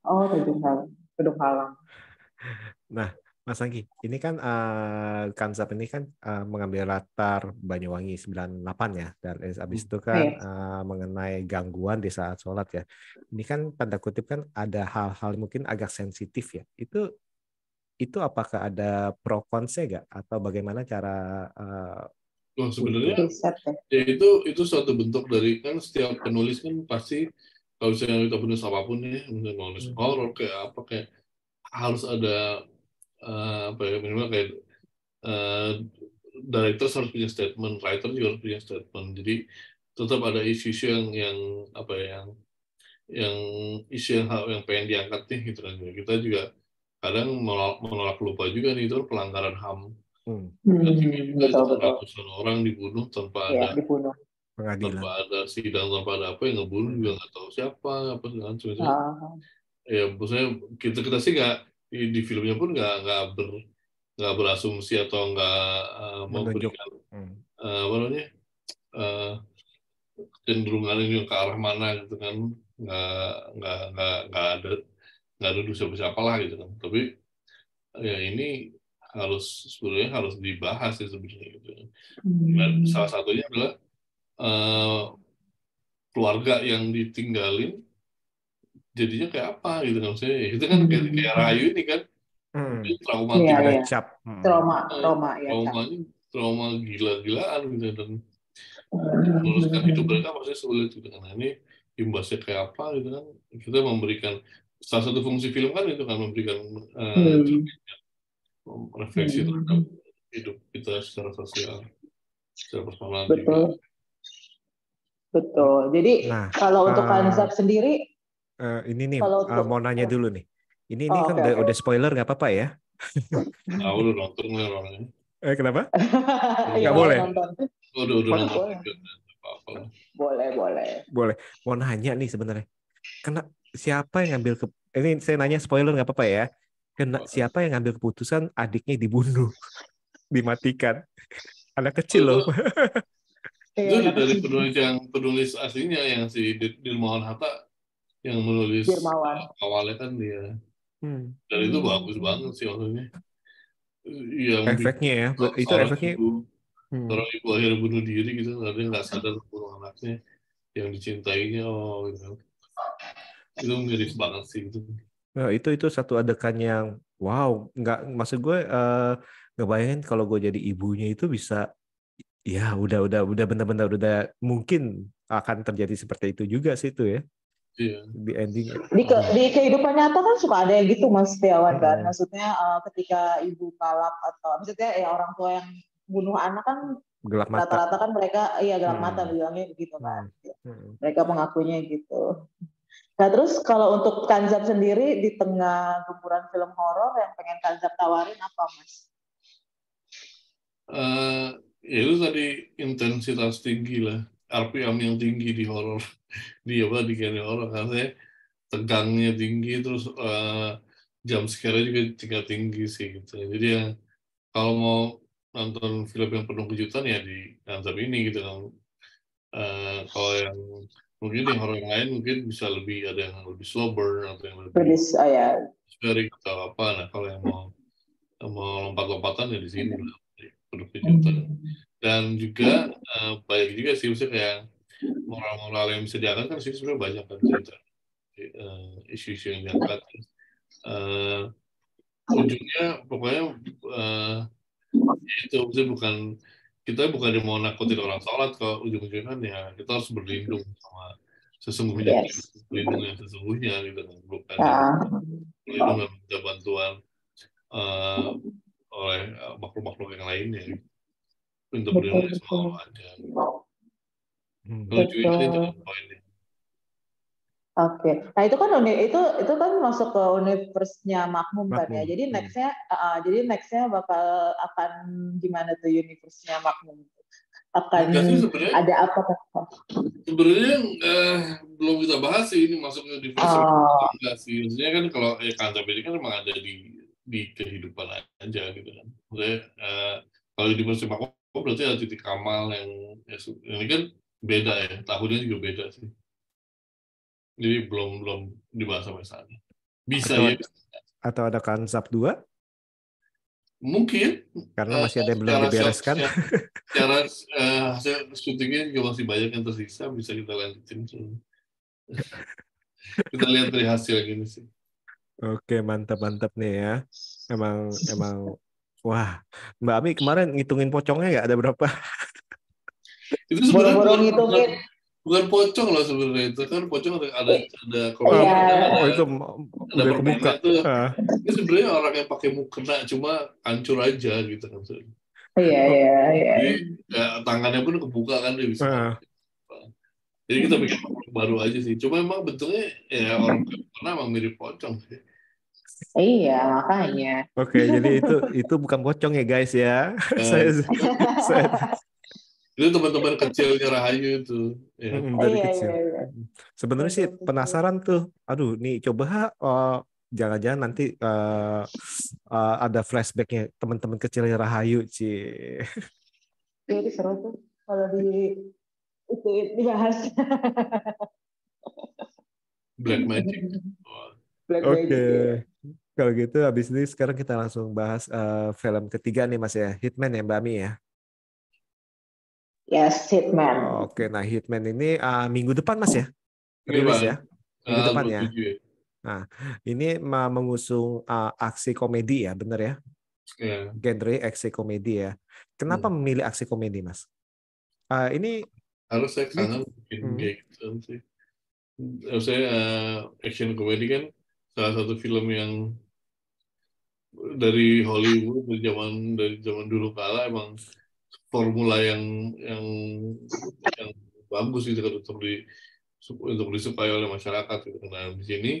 Oh, Tajur Halang.
Nah, Mas Anggi, ini kan Kanzab ini kan mengambil latar Banyuwangi 98 ya, dan habis itu kan mengenai gangguan di saat sholat ya. Ini kan tanda kutip kan ada hal-hal mungkin agak sensitif ya. Itu apakah ada pro kontra nggak atau bagaimana cara
sebenarnya ya itu suatu bentuk dari kan setiap penulis kan pasti kalau misalnya kita penulis apapun ya, misalnya nulis horor kayak apa kayak harus ada apa ya minimal kayak director harus punya statement, writer juga harus punya statement. Jadi tetap ada isu-isu yang apa ya yang isu yang pengen diangkat nih gitu kan. Kita juga kadang menolak lupa juga nih itu pelanggaran HAM. Ratusan orang dibunuh tanpa ada
pengadilan,
tanpa ada sidang, tanpa ada apa yang ngebunuh juga nggak tahu siapa apa segala macam. Ya maksudnya kita sih nggak di filmnya pun nggak berasumsi atau nggak memberikan apa namanya cenderungan ini ke arah mana gitu kan, nggak ada siapa lah gitu kan. Tapi ya ini sebenarnya harus dibahas ya sebenarnya gitu. Dan salah satunya adalah keluarga yang ditinggalin jadinya kayak apa gitu kan. Maksudnya itu kan kayak Rahayu ini kan traumatik
ada cap
trauma gila-gilaan gitu dan meluruskan hidup mereka pasti sulit gitu kan. Nah, ini imbasnya kayak apa gitu kan. Kita memberikan salah satu fungsi film kan itu kan memberikan refleksi terhadap hidup kita secara sosial, secara personal juga.
Betul. Jadi kalau untuk Kanzab sendiri
ini nih mau nanya dulu nih. Ini kan udah spoiler nggak apa-apa ya?
Udah nonton nggak orangnya?
Kenapa? Nggak boleh.
Udah nonton.
Boleh.
Mau nanya nih sebenarnya. Siapa yang ngambil ini saya nanya spoiler nggak apa-apa ya? Siapa yang ngambil keputusan adiknya dibunuh, dimatikan? Anak kecil loh.
Itu dari penulis aslinya yang si Dirmawan Hatta yang menulis awalnya kan dia. Dan itu bagus banget sih maksudnya. Yang
Efeknya ya, itu
seorang
efeknya.
ibu, seorang ibu akhirnya bunuh diri gitu, karena nggak sadar bunuh anaknya yang dicintainya, gitu. Itu miris banget sih itu.
Nah, itu satu adegan yang wow, nggak maksud gue nggak bayangin kalau gue jadi ibunya itu bisa, ya udah benar-benar udah mungkin akan terjadi seperti itu juga sih itu ya
Iya.
di ending.
Di kehidupan nyata kan suka ada yang gitu Mas Setiawan kan.
Heeh.
Maksudnya ketika ibu kalap atau maksudnya ya orang tua yang bunuh anak kan
Gelap mata.
rata-rata kan mereka gelap mata bilangnya begitu kan. Mereka mengakuinya gitu. Nah terus kalau untuk Kanzab sendiri di tengah gempuran film horor yang pengen Kanzab tawarin apa Mas?
Ya itu tadi intensitas tinggi lah, RPM yang tinggi di horor, di genre horor, karena tegangnya tinggi, terus jump scare juga tingkat tinggi sih gitu. Jadi ya kalau mau nonton film yang penuh kejutan ya di Kanzab ini gitu kan. Kalau yang mungkin yang horor yang lain mungkin bisa lebih, ada yang lebih slow burn atau yang lebih atmosferik atau apa. Nah kalau yang mau lompat-lompatan ya di sini lah, penuh kejutan. Dan juga banyak juga sih, misalnya kayak moral-moral yang bisa diangkat kan sih sebenarnya banyak kan cerita, isu-isu yang diangkat. Ujungnya pokoknya itu kita bukan mau nakutin orang sholat, kalau ujung-ujungnya kan ya kita harus berlindung sama sesungguhnya, berlindung yang sesungguhnya gitu kan, bukan berlindung dan minta bantuan oleh makhluk-makhluk yang lainnya gitu. Untuk berlindung sama Allah aja. Lucunya kan itu poinnya.
Oke, nah itu kan masuk ke universe-nya Makmum kan ya. Jadi nextnya bakal akan gimana tuh universe-nya Makmum? Akan ada apa?
Sebenarnya belum kita bahas sih ini masuk ke universe enggak sih. Maksudnya kan kalau Kanzab ini kan memang ada di kehidupan aja gitu kan. Maksudnya kalau universe Makmum berarti ada Titik Kamal yang ini kan beda ya, tahunnya juga beda sih. Jadi belum dibahas sampai sana. Bisa ya.
Atau ada Kanzab 2?
Mungkin.
Karena masih ada yang belum dibereskan.
Secara hasil syutingnya juga masih banyak yang tersisa, bisa kita lanjutin. Kita lihat dari hasil gini sih.
Oke, mantap nih ya. Emang wah, Mbak Ami kemarin ngitungin pocongnya nggak ada berapa?
Itu sebenarnya bukan pocong loh sebenarnya, itu kan pocong ada
itu
ada permennya tuh. Ini sebenarnya orang yang pakai mukena, cuma hancur aja gitu kan.
Iya.
Jadi tangannya pun kebuka kan, dia bisa. Jadi kita bikin baru aja sih. Cuma emang bentuknya ya orang mukena emang mirip pocong sih.
Iya, makanya.
Oke, jadi itu bukan pocong ya guys ya.
Itu teman-teman kecilnya Rahayu itu. Ya.
Dari kecil. Sebenarnya sih penasaran tuh. Aduh, nih coba jangan-jangan nanti ada flashbacknya teman-teman kecilnya Rahayu, Ci.
Jadi seru tuh kalau itu dibahas.
Black Magic.
Oke. Kalau gitu habis ini sekarang kita langsung bahas film ketiga nih Mas ya, Hitman ya Mbak Ami ya.
Yes, Hitman.
Oke, nah Hitman ini minggu depan Mas ya, rilis ya, minggu depan ya. Nah, ini mengusung aksi komedi ya, bener ya? Genre aksi komedi ya. Kenapa memilih aksi komedi Mas? Ini
harus saya kangen bikin gitu sih. Saya action komedi kan salah satu film yang dari Hollywood dari zaman dulu kala emang formula yang bagus gitu kan untuk disukai oleh masyarakat gitu. Nah di sini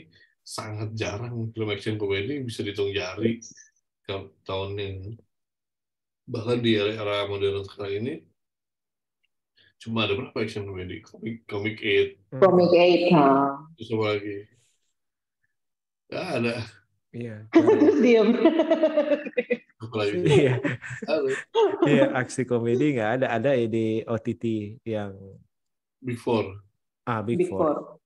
sangat jarang film action komedi bisa dihitung jari tahun yang bahkan di era modern sekarang ini cuma ada berapa action komedi, Comic 8 terus apa lagi nggak ada.
Iya.
Diam.
Iya, aksi komedi nggak ada di OTT yang
Before.
Before.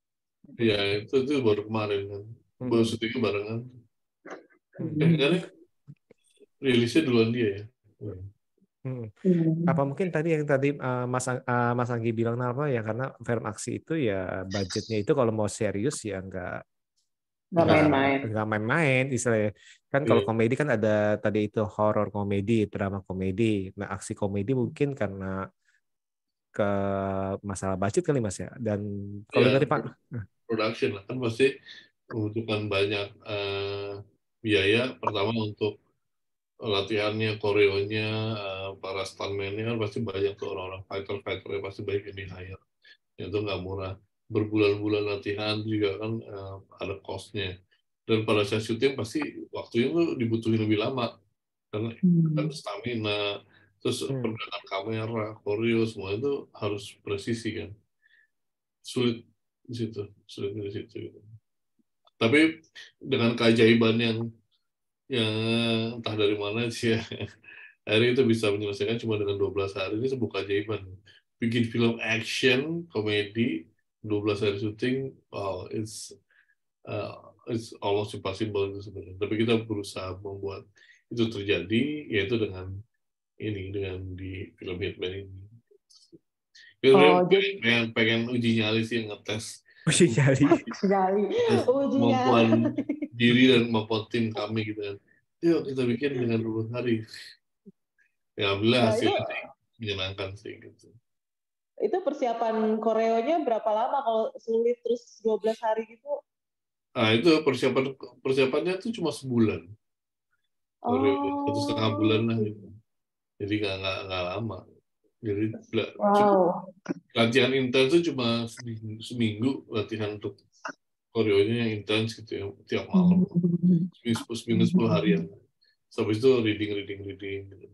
Iya, itu baru kemarin kan. Baru syutingnya barengan. Kayaknya rilisnya duluan dia ya.
Apa mungkin tadi yang tadi Mas Anggi bilang apa ya, karena film aksi itu ya budgetnya itu kalau mau serius ya
Nggak main-main.
nggak main-main istilahnya. Kan kalau komedi kan ada tadi itu horror komedi, drama komedi. Nah, aksi komedi mungkin karena ke masalah budget kali Mas ya. Dan kalau
Ya,
dari Pak
production lah kan pasti membutuhkan banyak biaya. Pertama untuk latihannya, koreonya, para stuntman-nya kan pasti banyak tuh orang-orang fighter-fighternya pasti banyak yang di-hire. Itu nggak murah. Berbulan-bulan latihan juga kan ada cost-nya. Dan pada saat syuting pasti waktunya tuh dibutuhin lebih lama. Karena kan stamina, terus pergerakan kamera, koreo, semua itu harus presisi kan. Sulit di situ, sulit di situ. Gitu. Tapi dengan keajaiban yang entah dari mana sih ya, akhirnya itu bisa menyelesaikan cuma dengan 12 hari. Ini sebuah keajaiban. Bikin film action, komedi, 12 hari syuting, wow, it's almost impossible itu sebenarnya. Tapi kita berusaha membuat itu terjadi, yaitu dengan di film Hitman ini. Pengen uji nyali sih, ngetes
uji nyali.
kemampuan diri dan kemampuan tim kami gitu kan. Yuk kita bikin dengan 20 hari. Ya alhamdulillah hasilnya sih menyenangkan sih gitu.
Itu persiapan koreonya berapa lama kalau sulit terus 12 hari gitu?
Nah itu persiapannya tuh cuma sebulan. Koreo 1,5 bulan lah gitu. Jadi nggak lama. Jadi latihan intens itu cuma seminggu latihan untuk koreonya yang intens gitu ya, tiap malam. Seminggu 10 harian. Habis itu reading gitu.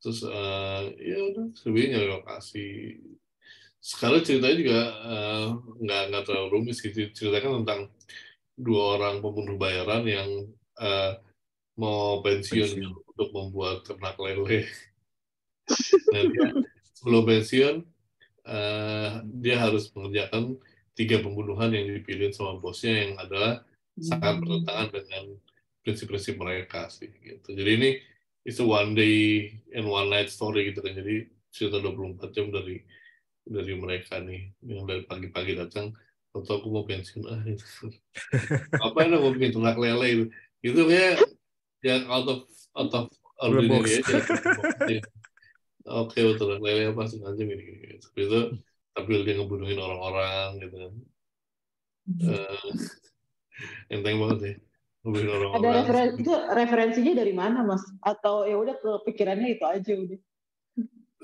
Terus ya udah sebenarnya nyari lokasi. Sekarang ceritanya juga nggak terlalu rumit gitu. Ceritakan tentang 2 orang pembunuh bayaran yang mau pensiun untuk membuat ternak lele. Nah dia sebelum pensiun dia harus mengerjakan 3 pembunuhan yang dipilih sama bosnya yang adalah sangat bertentangan dengan prinsip-prinsip mereka sih gitu. Jadi ini it's a one day and one night story gitu kan. Jadi cerita 24 jam dari mereka nih yang dari pagi-pagi datang atau aku mau pensiun gitu. Apa yang mau bikin ternak lele itu kayak yang out of ordinary aja. Oke, ternak lele apa sengaja gini. Tapi itu tampil dia ngebunuhin orang-orang gitu kan. Enteng banget ya. Ngebunuhin orang-orang.
Ada referensinya dari mana Mas? Atau ya udah kepikirannya itu aja udah?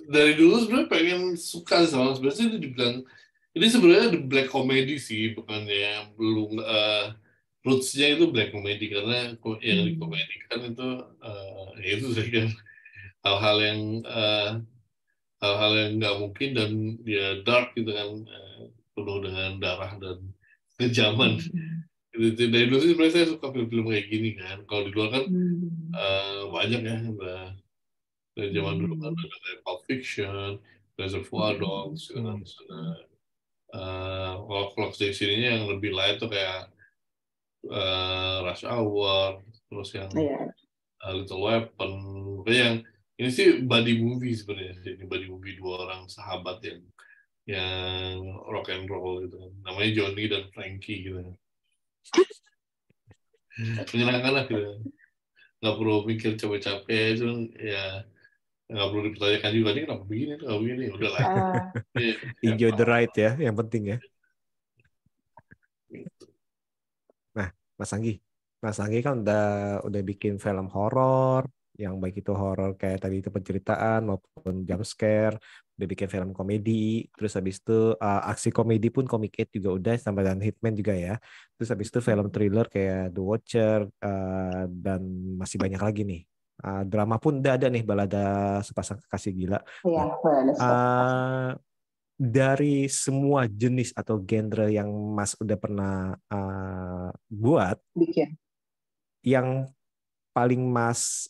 Dari dulu sebenarnya pengen suka sama sebenarnya itu dibilang ini sebenarnya the black comedy sih, bukannya belum roots-nya itu black comedy karena yang dikomedikan itu ya itu sih kan hal-hal yang nggak mungkin dan ya dark gitu kan, penuh dengan darah dan kejaman. Dari dulu sih sebenarnya saya suka film-film kayak gini kan. Kalau di luar kan banyak ya, dari zaman dulu kan ada kayak Pulp Fiction, Reservoir Dogs, gitu kan. Kalau dari sininya yang lebih light tuh kayak Rush Hour, terus yang Little Weapon, kayak yang ini sih buddy movie sebenarnya. Ini buddy movie 2 orang sahabat yang rock and roll gitu. Namanya Johnny dan Frankie gitu. Menyenangkan lah gitu. Nggak perlu mikir capek-capek, cuman ya nggak perlu dipertanyakan juga nih kenapa begini, udah lah.
Enjoy the ride ya, yang penting ya. Nah, Mas Anggi kan udah bikin film horor, yang baik itu horor kayak tadi itu penceritaan maupun jump scare, udah bikin film komedi, terus habis itu aksi komedi pun Comic 8 juga udah, sampai dan Hitman juga ya. Terus habis itu film thriller kayak The Watcher dan masih banyak lagi nih. Drama pun udah ada nih, Balada Sepasang Kekasih Gila. Dari semua jenis atau genre yang Mas udah pernah buat, yang paling Mas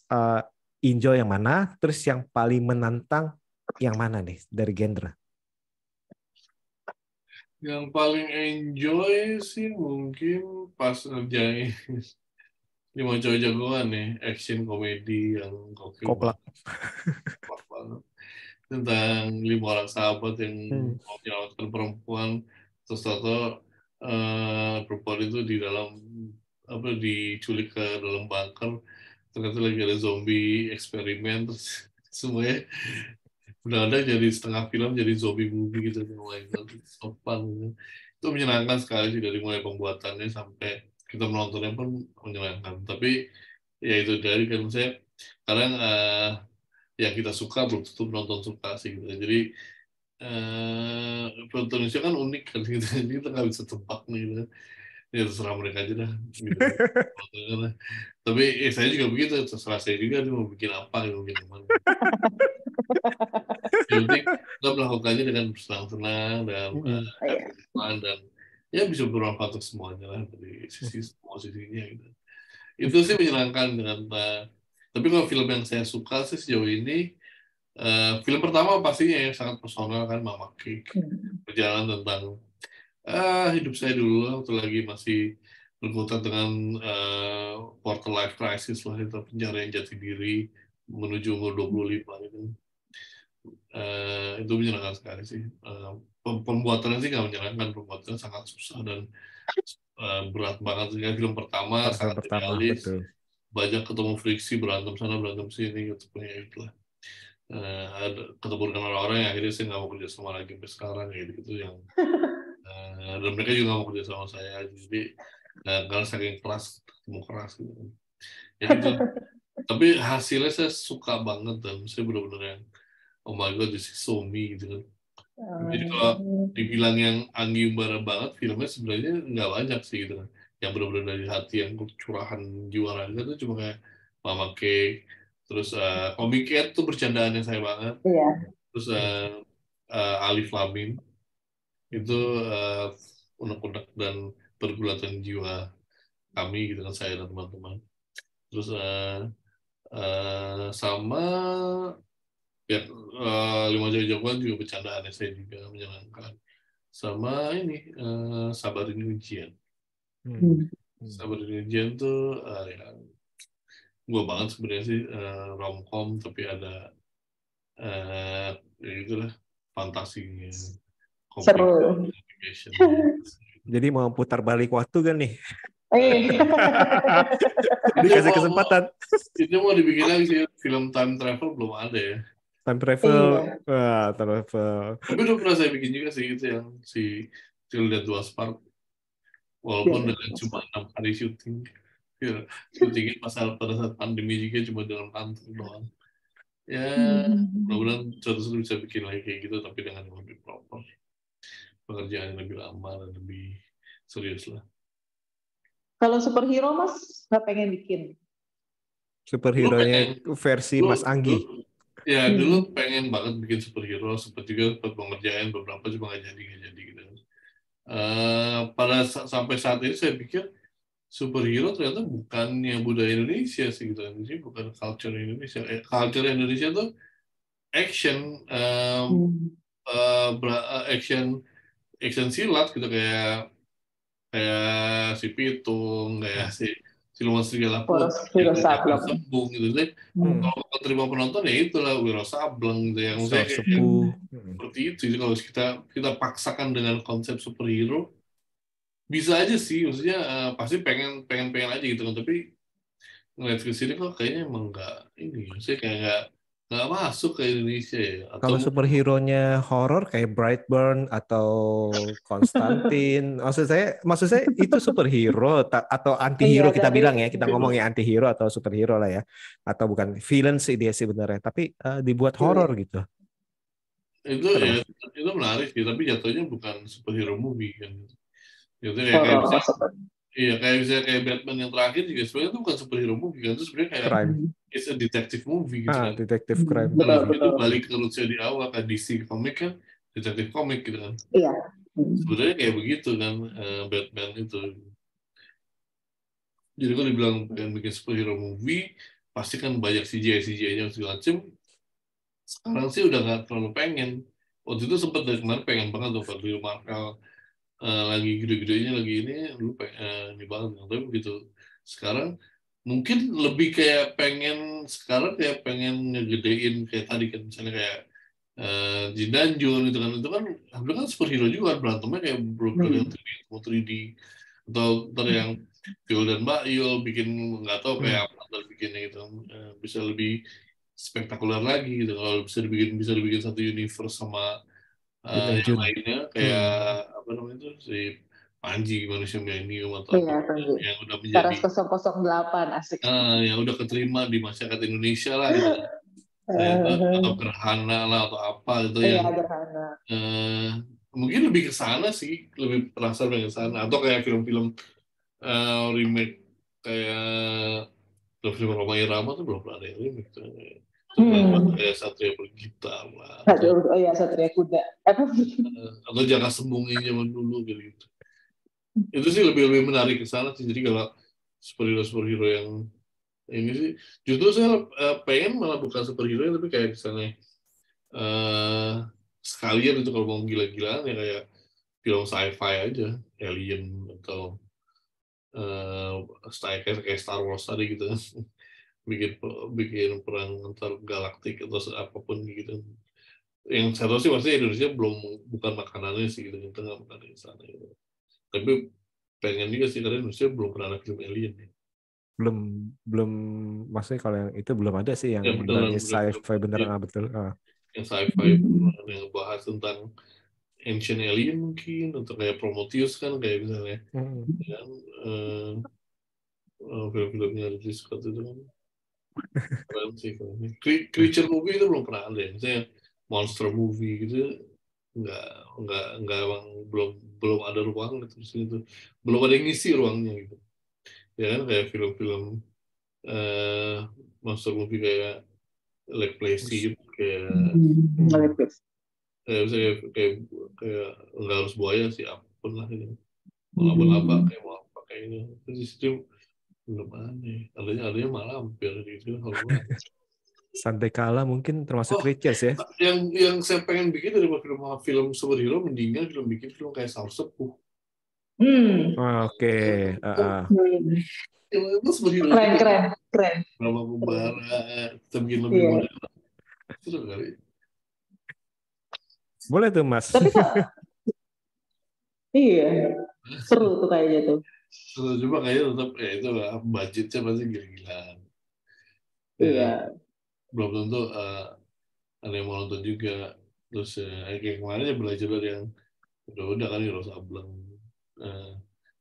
enjoy yang mana? Terus yang paling menantang yang mana nih dari genre?
Yang paling enjoy sih mungkin pas ngerjain Ini mau jagoan nih, action komedi yang gokil
Koplak.
banget. Tentang 5 orang sahabat yang
Hmm.
mau menyelamatkan perempuan, terus tahu perempuan itu di dalam diculik ke dalam bunker, ternyata lagi ada zombie eksperimen, terus semuanya benar-benar jadi setengah film jadi zombie movie gitu. Oh my God, sopan gitu. Itu menyenangkan sekali sih dari mulai pembuatannya sampai kita menontonnya pun menyenangkan. Tapi ya itu dari kan saya kadang yang kita suka belum tentu penonton suka sih gitu. Jadi penonton Indonesia kan unik kan gitu. Jadi kita nggak bisa tebak nih gitu. Ya terserah mereka aja dah gitu. Tapi saya juga begitu, terserah saya juga dia mau bikin apa, mau bikin apa. Yang penting kita melakukannya dengan senang-senang dan happy fun dan ya bisa bermanfaat untuk semuanya lah dari semua sisinya gitu. Itu sih menyenangkan dengan tapi kalau film yang saya suka sih sejauh ini film pertama pastinya yang sangat personal kan Mama Cake, berjalan tentang hidup saya dulu waktu lagi masih berkutat dengan quarter life crisis lah, itu pencarian jati diri menuju umur 25 gitu. Itu menyenangkan sekali sih. Pembuatannya sih nggak menyenangkan, pembuatannya sangat susah dan berat banget sih. Film pertama
Film
sangat
pertama,
idealis,
betul.
banyak ketemu friksi, berantem sana berantem sini gitu, ya itulah. Ketemu dengan orang-orang yang akhirnya saya nggak mau kerja sama lagi sampai sekarang gitu yang dan mereka juga nggak mau kerja sama saya, jadi karena saking keras, ketemu keras gitu. Ya gitu. Tapi hasilnya saya suka banget dan saya benar-benar yang oh my God, this is so me gitu kan. Jadi kalau dibilang yang Anggi Umbara banget, filmnya sebenarnya nggak banyak sih gitu kan. Yang benar-benar dari hati, yang curahan jiwa raga itu cuma kayak Mama Cake, terus Comic Cat tuh bercandaannya saya banget.
Iya.
Terus Alif Lamin itu unek-unek dan pergulatan jiwa kami gitu kan, saya dan teman-teman. Terus sama ya Lima Jagoan juga bercandaannya saya juga menyenangkan. Sama ini Sabarin Ujian. Sabarin Ujian tuh ya gue banget sebenarnya sih, romcom tapi ada ya itulah fantasinya,
Seru.
Jadi mau putar balik waktu kan nih?
Ini
Kasih kesempatan.
Itu mau dibikin lagi sih, film time travel belum ada ya.
Time travel, wah, travel.
Tapi udah pernah saya bikin juga sih itu yang si Till Death Do Us Part, walaupun dengan cuma 6 hari syuting. Ya, syutingnya pada saat pandemi juga cuma dalam kantor doang. Ya, mudah-mudahan suatu saat bisa bikin lagi kayak gitu, tapi dengan yang lebih proper. Pekerjaan yang lebih lama dan lebih serius lah.
Kalau superhero Mas nggak pengen bikin?
Superhero-nya versi Mas Anggi.
Dulu pengen banget bikin superhero, sempat juga pengerjaan beberapa cuma nggak jadi gitu. Sampai saat ini saya pikir superhero ternyata bukannya budaya Indonesia sih gitu. Ini bukan culture Indonesia. Culture Indonesia tuh action, action silat gitu, kayak si Pitung, kayak si Siluman Serigala Putih, Sembung gitu deh. Kalau terima penonton ya itulah Wiro Sableng gitu, yang saya kayak seperti itu. Jadi kalau kita paksakan dengan konsep superhero, bisa aja sih, maksudnya pasti pengen aja gitu kan, tapi ngeliat ke sini kok kayaknya emang saya kayak nggak masuk ke Indonesia ya.
Kalau superhero-nya horor kayak Brightburn atau Konstantin, maksud saya itu superhero atau antihero kita bilang ya, kita ngomongnya antihero atau superhero lah ya, atau bukan villain sih dia sih benernya, tapi dibuat horor gitu.
Itu menarik sih, tapi jatuhnya bukan superhero movie kan. Jatuhnya kayak Batman yang terakhir juga sebenarnya itu bukan superhero movie kan, itu sebenarnya kayak
crime.
It's a detective movie gitu kan.
Detective crime.
Itu balik ke roots-nya di awal kan, DC komik kan, detective komik gitu kan.
Iya.
Sebenarnya kayak begitu kan, Batman itu. Jadi kalau dibilang pengen bikin superhero movie, pasti kan banyak CGI-nya segala macam. Sekarang sih udah nggak terlalu pengen. Waktu itu sempat dari kemarin pengen banget tuh kalau di Marvel lagi gede-gedenya lagi ini, lu pengen banget. Tapi begitu sekarang mungkin lebih kayak pengen sekarang kayak pengen ngegedein kayak tadi kan misalnya kayak Jin dan Jun itu kan hampir kan superhero juga berantemnya kayak broker yang 3D atau ntar yang Phil dan Mbak Yul bikin nggak tahu kayak apa ntar bikinnya gitu bisa lebih spektakuler lagi gitu kalau bisa dibikin satu universe sama yang lainnya kayak apa namanya itu si Panji manusia milenium atau apa yang udah menjadi
008 asik
yang udah keterima di masyarakat Indonesia lah gitu atau gerhana lah atau apa itu yang mungkin lebih ke sana sih lebih terasa dengan sana atau kayak film-film remake kayak film Roma Irama tuh belum pernah ada yang remake tuh kayak Satria Bergitar lah
Satria Kuda
atau Jaka Sembungin zaman dulu gitu itu sih lebih menarik ke sana sih jadi kalau superhero yang ini sih justru saya pengen malah bukan superhero tapi kayak misalnya sekalian itu kalau mau gila-gilaan ya kayak film sci-fi aja Alien atau kayak Star Wars tadi gitu bikin perang antar galaktik atau apapun gitu yang saya tahu sih pasti Indonesia bukan makanannya sih gitu kita nggak makan di sana gitu. Tapi pengen juga sih karena Indonesia belum pernah ada film Alien ya.
belum maksudnya kalau yang itu belum ada sih yang ibaratnya sci-fi beneran betul
yang sci-fi yang bahas tentang Ancient Alien mungkin atau kayak Prometheus kan kayak misalnya yang film-filmnya Ridley Scott itu kan keren sih creature movie itu belum pernah ada misalnya monster movie gitu nggak emang belum ada ruang gitu di sini tuh belum ada yang ngisi ruangnya gitu ya kan kayak film-film monster movie kayak Lake Placid kayak kayak nggak harus buaya sih apapun lah gitu mau laba-laba kayak mau apa kayak ini di situ belum ada adanya malah hampir gitu kalau
Santai Kala mungkin termasuk creatures ya
yang saya pengen bikin dari film superhero mendingan bikin film kayak Saus Sepuh
oke
itu superhero
keren
Rama Kumbara kita bikin lebih mudah seru kali
boleh tuh Mas
tapi iya seru tuh kayaknya tuh
coba kayaknya tetap itu lah budgetnya pasti gila-gilaan
iya
belum tentu ada yang mau nonton juga terus kayak kemarin ya belajar dari yang udah kan Heroes Ableng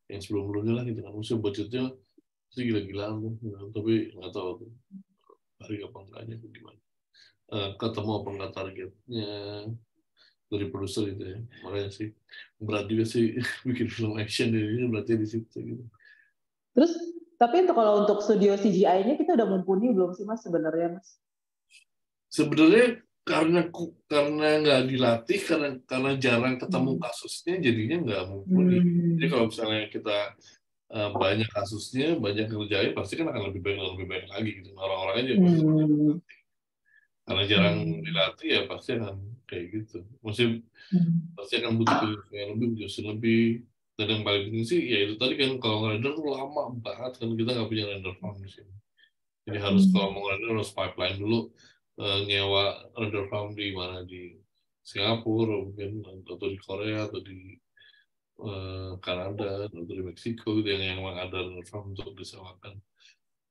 yang sebelum-sebelumnya lah gitu kan maksudnya budgetnya sih gila-gilaan tuh tapi nggak tahu tuh hari apa enggaknya gimana ketemu apa enggak targetnya dari produser gitu ya makanya sih berat juga sih bikin film action ini berarti di situ gitu
terus tapi kalau untuk studio CGI-nya kita udah mumpuni belum sih Mas sebenarnya Mas
sebenarnya karena nggak dilatih karena jarang ketemu kasusnya jadinya nggak mumpuni jadi kalau misalnya kita banyak kasusnya banyak kerjain pasti kan akan lebih baik lagi gitu orang-orangnya juga pasti karena jarang dilatih ya pasti akan kayak gitu pasti akan butuh penjelasan lebih dan yang paling penting sih ya itu tadi kan kalau ngerender lama banget kan kita nggak punya render farm di sini jadi harus kalau mau ngerender harus pipeline dulu nyewa render farm di mana di Singapura mungkin atau di Korea atau di Kanada atau di Meksiko gitu yang memang ada render farm untuk disewakan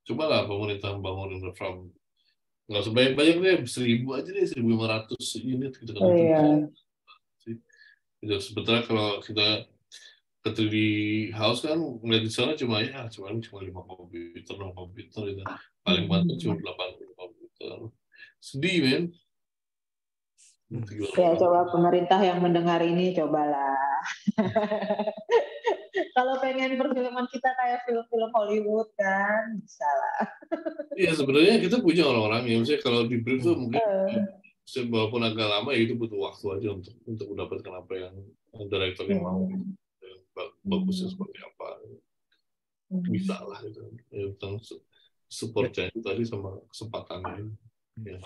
cobalah pemerintah bangun render farm nggak sebanyak-banyak deh 1.000 aja deh 1.500 unit gitu kan sebetulnya kalau kita ke 3D house kan ngeliat di sana cuma 5 komputer 6 komputer gitu paling banyak cuma 80 komputer sedih men
ya coba pemerintah yang mendengar ini cobalah kalau pengen perfilman kita kayak film-film Hollywood kan bisa lah
iya sebenarnya kita punya orang-orang yang misalnya kalau di brief tuh mungkin walaupun agak lama ya itu butuh waktu aja untuk mendapatkan apa yang direkturnya mau bagusnya seperti apa bisa lah itu tentang supportnya itu tadi sama kesempatannya ya.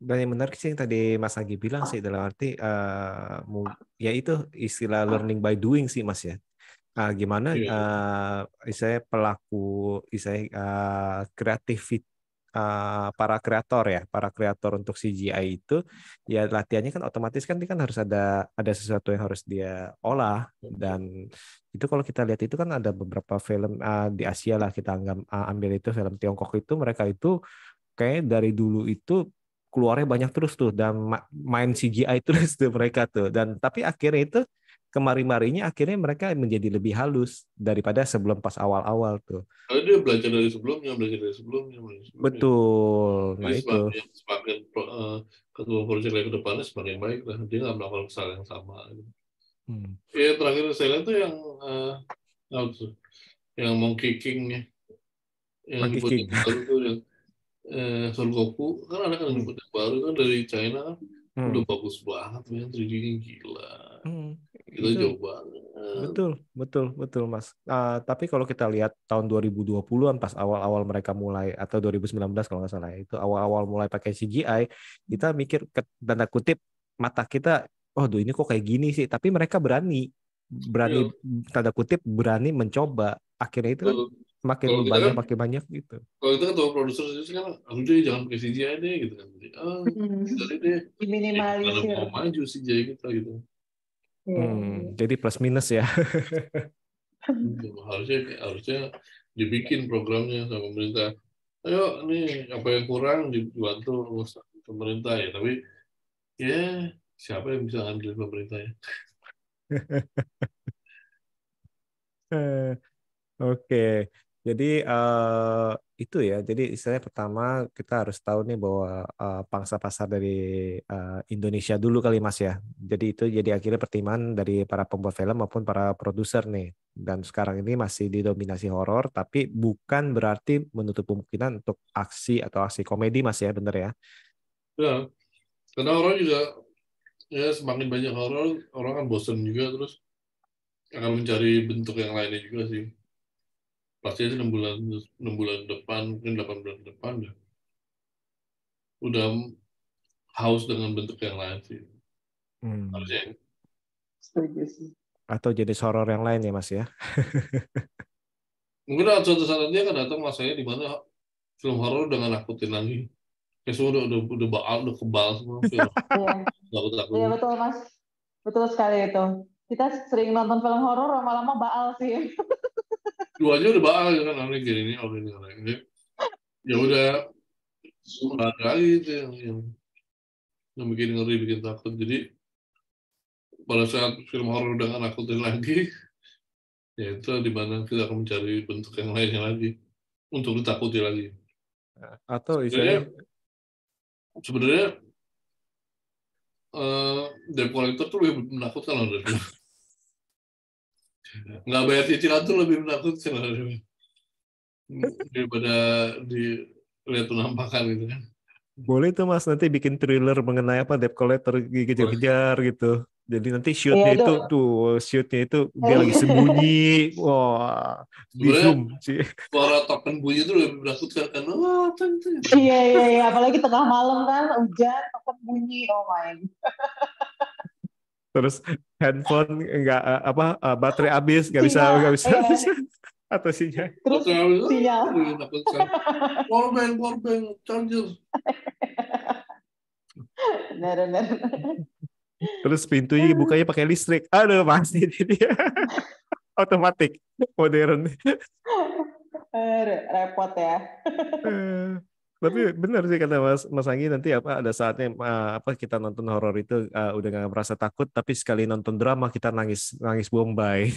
Dan yang menarik sih yang tadi Mas Agi bilang sih dalam arti ya itu istilah learning by doing sih Mas ya Gimana
Iya.
istilahnya pelaku istilahnya para kreator untuk CGI itu ya latihannya kan otomatis kan dia kan harus ada sesuatu yang harus dia olah dan itu kalau kita lihat itu kan ada beberapa film di Asia lah kita ambil itu film Tiongkok itu mereka itu kayak dari dulu itu keluarnya banyak terus tuh dan main CGI terus tuh mereka tuh dan tapi akhirnya itu kemari-marinya akhirnya mereka menjadi lebih halus daripada sebelum pas awal-awal tuh.
Karena dia belajar dari sebelumnya.
Betul. Nah
Jadi
itu.
semakin ketua proyek ke depannya semakin baik lah. Dia nggak melakukan kesalahan yang sama.
Hmm.
Ya terakhir saya lihat tuh apa tuh? Yang Monkey King ya, yang
Monkey
dibuat
King.
yang baru tuh yang Son Goku kan ada kan yang dibuat yang baru kan dari China kan udah bagus banget ya 3D-nya gila. Kita
Itu
jauh banget.
betul Mas. Tapi kalau kita lihat tahun 2020-an pas awal-awal mereka mulai atau 2019 kalau nggak salah itu awal-awal mulai pakai CGI, kita mikir tanda kutip mata kita, oh duh ini kok kayak gini sih. Tapi mereka berani
Iya,
tanda kutip berani mencoba. Akhirnya itu kan makin
kalau kita
banyak
kan
makin banyak gitu.
kalau kita kan produser sendiri kan udah jangan pakai CGI deh gitu kan. Jadi, dari deh gimana
Diminimalisir.
mau maju CGI kita gitu.
Jadi plus minus ya.
Harusnya dibikin programnya sama pemerintah. Ayo nih apa yang kurang dibantu pemerintah ya. Tapi ya siapa yang bisa ngambil pemerintah ya?
Oke, jadi itu ya. Jadi istilahnya pertama kita harus tahu nih bahwa pangsa pasar dari Indonesia dulu kali Mas ya. Jadi itu jadi akhirnya pertimbangan dari para pembuat film maupun para produser nih. Dan sekarang ini masih didominasi horor, tapi bukan berarti menutup kemungkinan untuk aksi atau aksi komedi Mas ya, bener ya?
Ya, karena orang juga ya semakin banyak horor, orang kan bosan juga terus akan mencari bentuk yang lainnya juga sih. Pasti aja 6 bulan depan, mungkin 8 bulan depan udah haus dengan bentuk yang lain sih. Harusnya.
Setuju sih.
Atau jenis horor yang lain ya Mas ya?
Mungkin ada suatu saat nanti akan datang masanya di mana film horor udah nggak nakutin lagi. Kayak semua udah baal, udah kebal semua film. Takut-takut.
Iya betul Mas, betul sekali itu. Kita sering nonton film horor lama-lama baal sih.
Duanya udah baal ya kan, aneh gini ini, aneh ini. Ya udah, nggak ada lagi itu yang bikin ngeri, bikin takut. Jadi pada saat film horor udah nggak nakutin lagi, ya itu di mana kita akan mencari bentuk yang lainnya lagi untuk ditakuti lagi.
Atau istilahnya
Sebenarnya debt collector tuh lebih menakutkan loh dari nggak bayar cicilan tuh lebih menakutkan loh daripada dilihat penampakan gitu kan.
boleh tuh Mas nanti bikin thriller mengenai apa debt collector dikejar-kejar gitu. Jadi nanti
Iya
shootnya itu dia lagi sembunyi, wah di
Sebenarnya
zoom sih.
suara token bunyi itu lebih menakutkan kan. Wah,
iya, apalagi tengah malam kan, hujan, token bunyi, oh my.
Terus handphone nggak baterai habis nggak bisa
Sinyal,
habis atau sinyal.
terus sinyal.
Korban, charger.
Benar.
Terus pintunya bukanya pakai listrik. Aduh pasti dia otomatis modern.
Repot ya.
Tapi benar sih kata Mas Anggi nanti ada saatnya kita nonton horor itu udah nggak merasa takut tapi sekali nonton drama kita nangis bombay.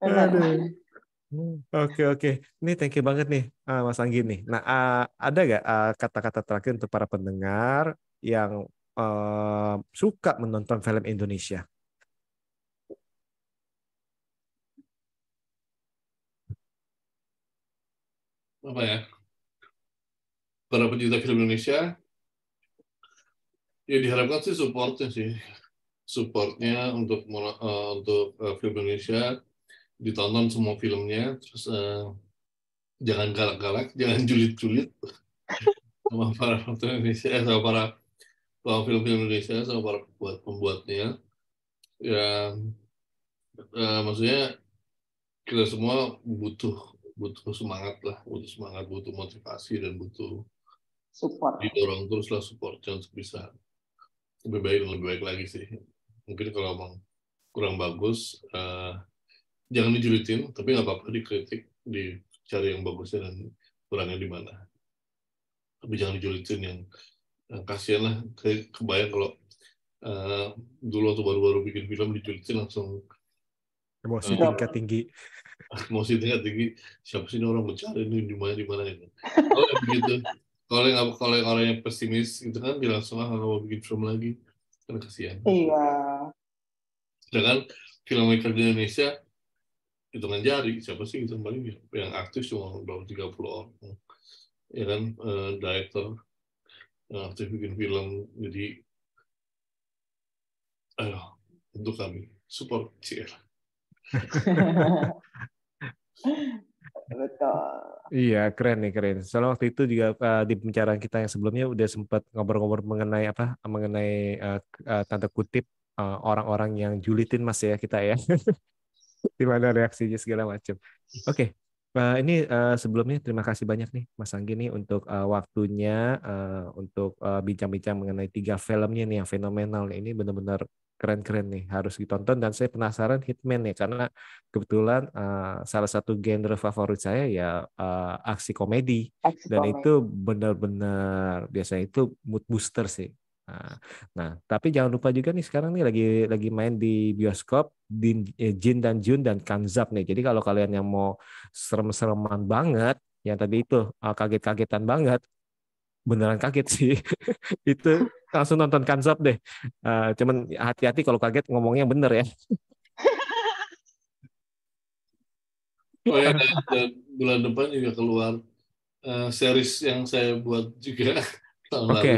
Benar.
Aduh. Oke. Ini thank you banget nih Mas Anggi nih. Nah, ada nggak kata-kata terakhir untuk para pendengar yang suka menonton film Indonesia?
Apa ya? Para pencinta film Indonesia ya diharapkan sih supportnya untuk film Indonesia, ditonton semua filmnya, terus jangan galak-galak, jangan julid-julid sama para film Indonesia, sama para film-film Indonesia, sama para pembuatnya. Ya, maksudnya kita semua butuh semangat lah, butuh motivasi dan butuh
Support.
didorong terus lah supportnya untuk bisa lebih baik lagi sih. Mungkin kalau emang kurang bagus, jangan dijulitin, tapi nggak apa-apa dikritik, dicari yang bagusnya dan kurangnya di mana. Tapi jangan dijulitin yang kasihan lah. Kebayang kalau dulu waktu baru-baru bikin film dijulitin langsung
Emosi
Drop.
tingkat tinggi.
emosi tingkat tinggi. Siapa sih ini orang mencari ini di mana ini. Kalau yang begitu, kalau yang orang yang pesimis itu kan dia langsung nggak mau bikin film lagi, kan kasihan.
Iya.
Sedangkan filmmaker di Indonesia hitungan jari, siapa sih gitu paling yang aktif cuma baru 30 orang, ya kan, director yang aktif bikin film. Jadi ayo untuk kami support CR.
Betul.
Iya, keren nih, keren. Soalnya waktu itu juga di pembicaraan kita yang sebelumnya udah sempat ngobrol-ngobrol mengenai tanda kutip orang-orang yang julitin Mas ya kita ya. Di mana reaksinya segala macam. Oke. Ini sebelumnya terima kasih banyak nih Mas Anggi nih untuk waktunya untuk bincang-bincang mengenai 3 filmnya nih yang fenomenal nih. Ini benar-benar keren-keren nih, harus ditonton dan saya penasaran Hitman nih karena kebetulan salah satu genre favorit saya ya aksi komedi dan itu benar-benar biasanya itu mood booster sih. Nah, tapi jangan lupa juga nih sekarang nih lagi main di bioskop Jin dan Jun dan Kanzab nih. Jadi kalau kalian yang mau serem-sereman banget, yang tadi itu kaget-kagetan banget, beneran kaget sih. Itu langsung nonton Kanzab deh. Cuman hati-hati kalau kaget ngomongnya bener ya.
Oh ya, dan bulan depan juga keluar series yang saya buat juga tahun lalu,
Oke,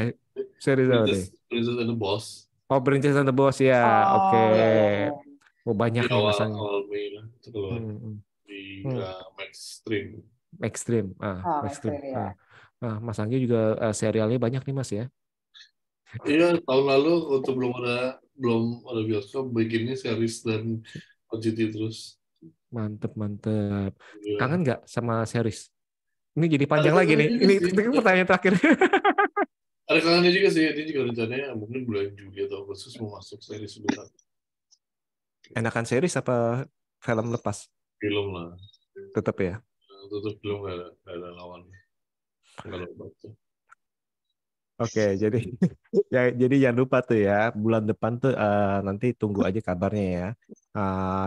serius apa deh?
Princess and the Boss.
Oh, Princess and the Boss ya. Oke.
Oh ya ya ya.
Oh, banyak
Di
nih
awal
masangnya.
awal Mei lah itu keluar
Hmm,
di
hmm.
Maxstream.
Ekstrim. Ekstrim.
Mainstream ya.
Mas Anggi juga serialnya banyak nih Mas ya.
Iya, tahun lalu waktu belum ada bioskop, bikinnya series dan OTT terus.
Mantep, mantep.
Iya.
Kangen nggak sama series? Ini jadi
Ada
panjang lagi
kangennya
nih.
juga
Ini
sih.
pertanyaan terakhir.
Ada kangennya juga sih. Ini juga rencananya mungkin bulan Juli atau Agustus mau masuk series sebentar.
Enakan series apa film lepas?
Film lah.
Tetap ya.
Tutup film nggak ada lawan. Nggak lepas tuh.
Oke, jadi jangan lupa tuh ya, bulan depan tuh nanti tunggu aja kabarnya ya.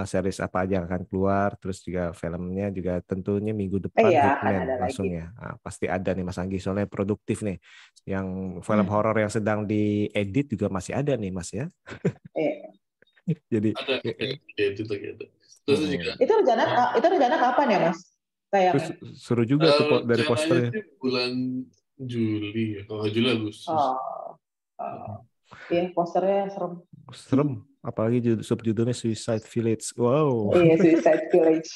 Series apa aja yang akan keluar, terus juga filmnya juga tentunya minggu depan
Iya, akan
Hitman
ada
langsung
lagi.
ya. Pasti ada nih Mas Anggi, soalnya produktif nih. Yang film
Hmm.
horor yang sedang diedit juga masih ada nih Mas ya.
Iya.
Jadi
Ada itu lagi ada. Terus juga
Itu rencana kapan ya, Mas?
terus
Tayangnya?
seru juga tuh dari
rencananya
posternya.
sih bulan Juli ya, kalau nggak Juli Agustus.
Oh, oh. Iya, posternya serem.
Serem, apalagi subjudulnya Suicide Village. Wow.
Iya, Suicide Village.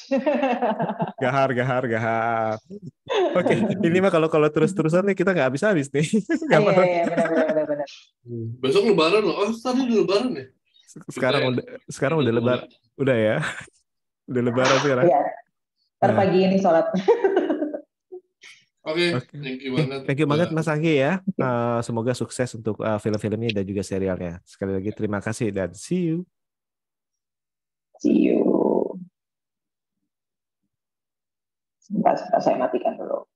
Gahar, gahar, gahar. Oke, ini mah kalau terus-terusan nih kita nggak habis-habis nih. Nggak
Iya,
apa.
iya, benar.
Besok Lebaran loh. Oh, tadi udah Lebaran ya?
Sekarang
Kita
udah lebar, udah ya, udah lebaran sekarang.
Iya, ntar
Nah,
pagi ini sholat.
Oke,
oke.
thank you banget.
Thank you banget Mas Anggi ya. Semoga sukses untuk film-filmnya dan juga serialnya. Sekali lagi terima kasih dan see you.
See you. Sebentar, saya matikan dulu.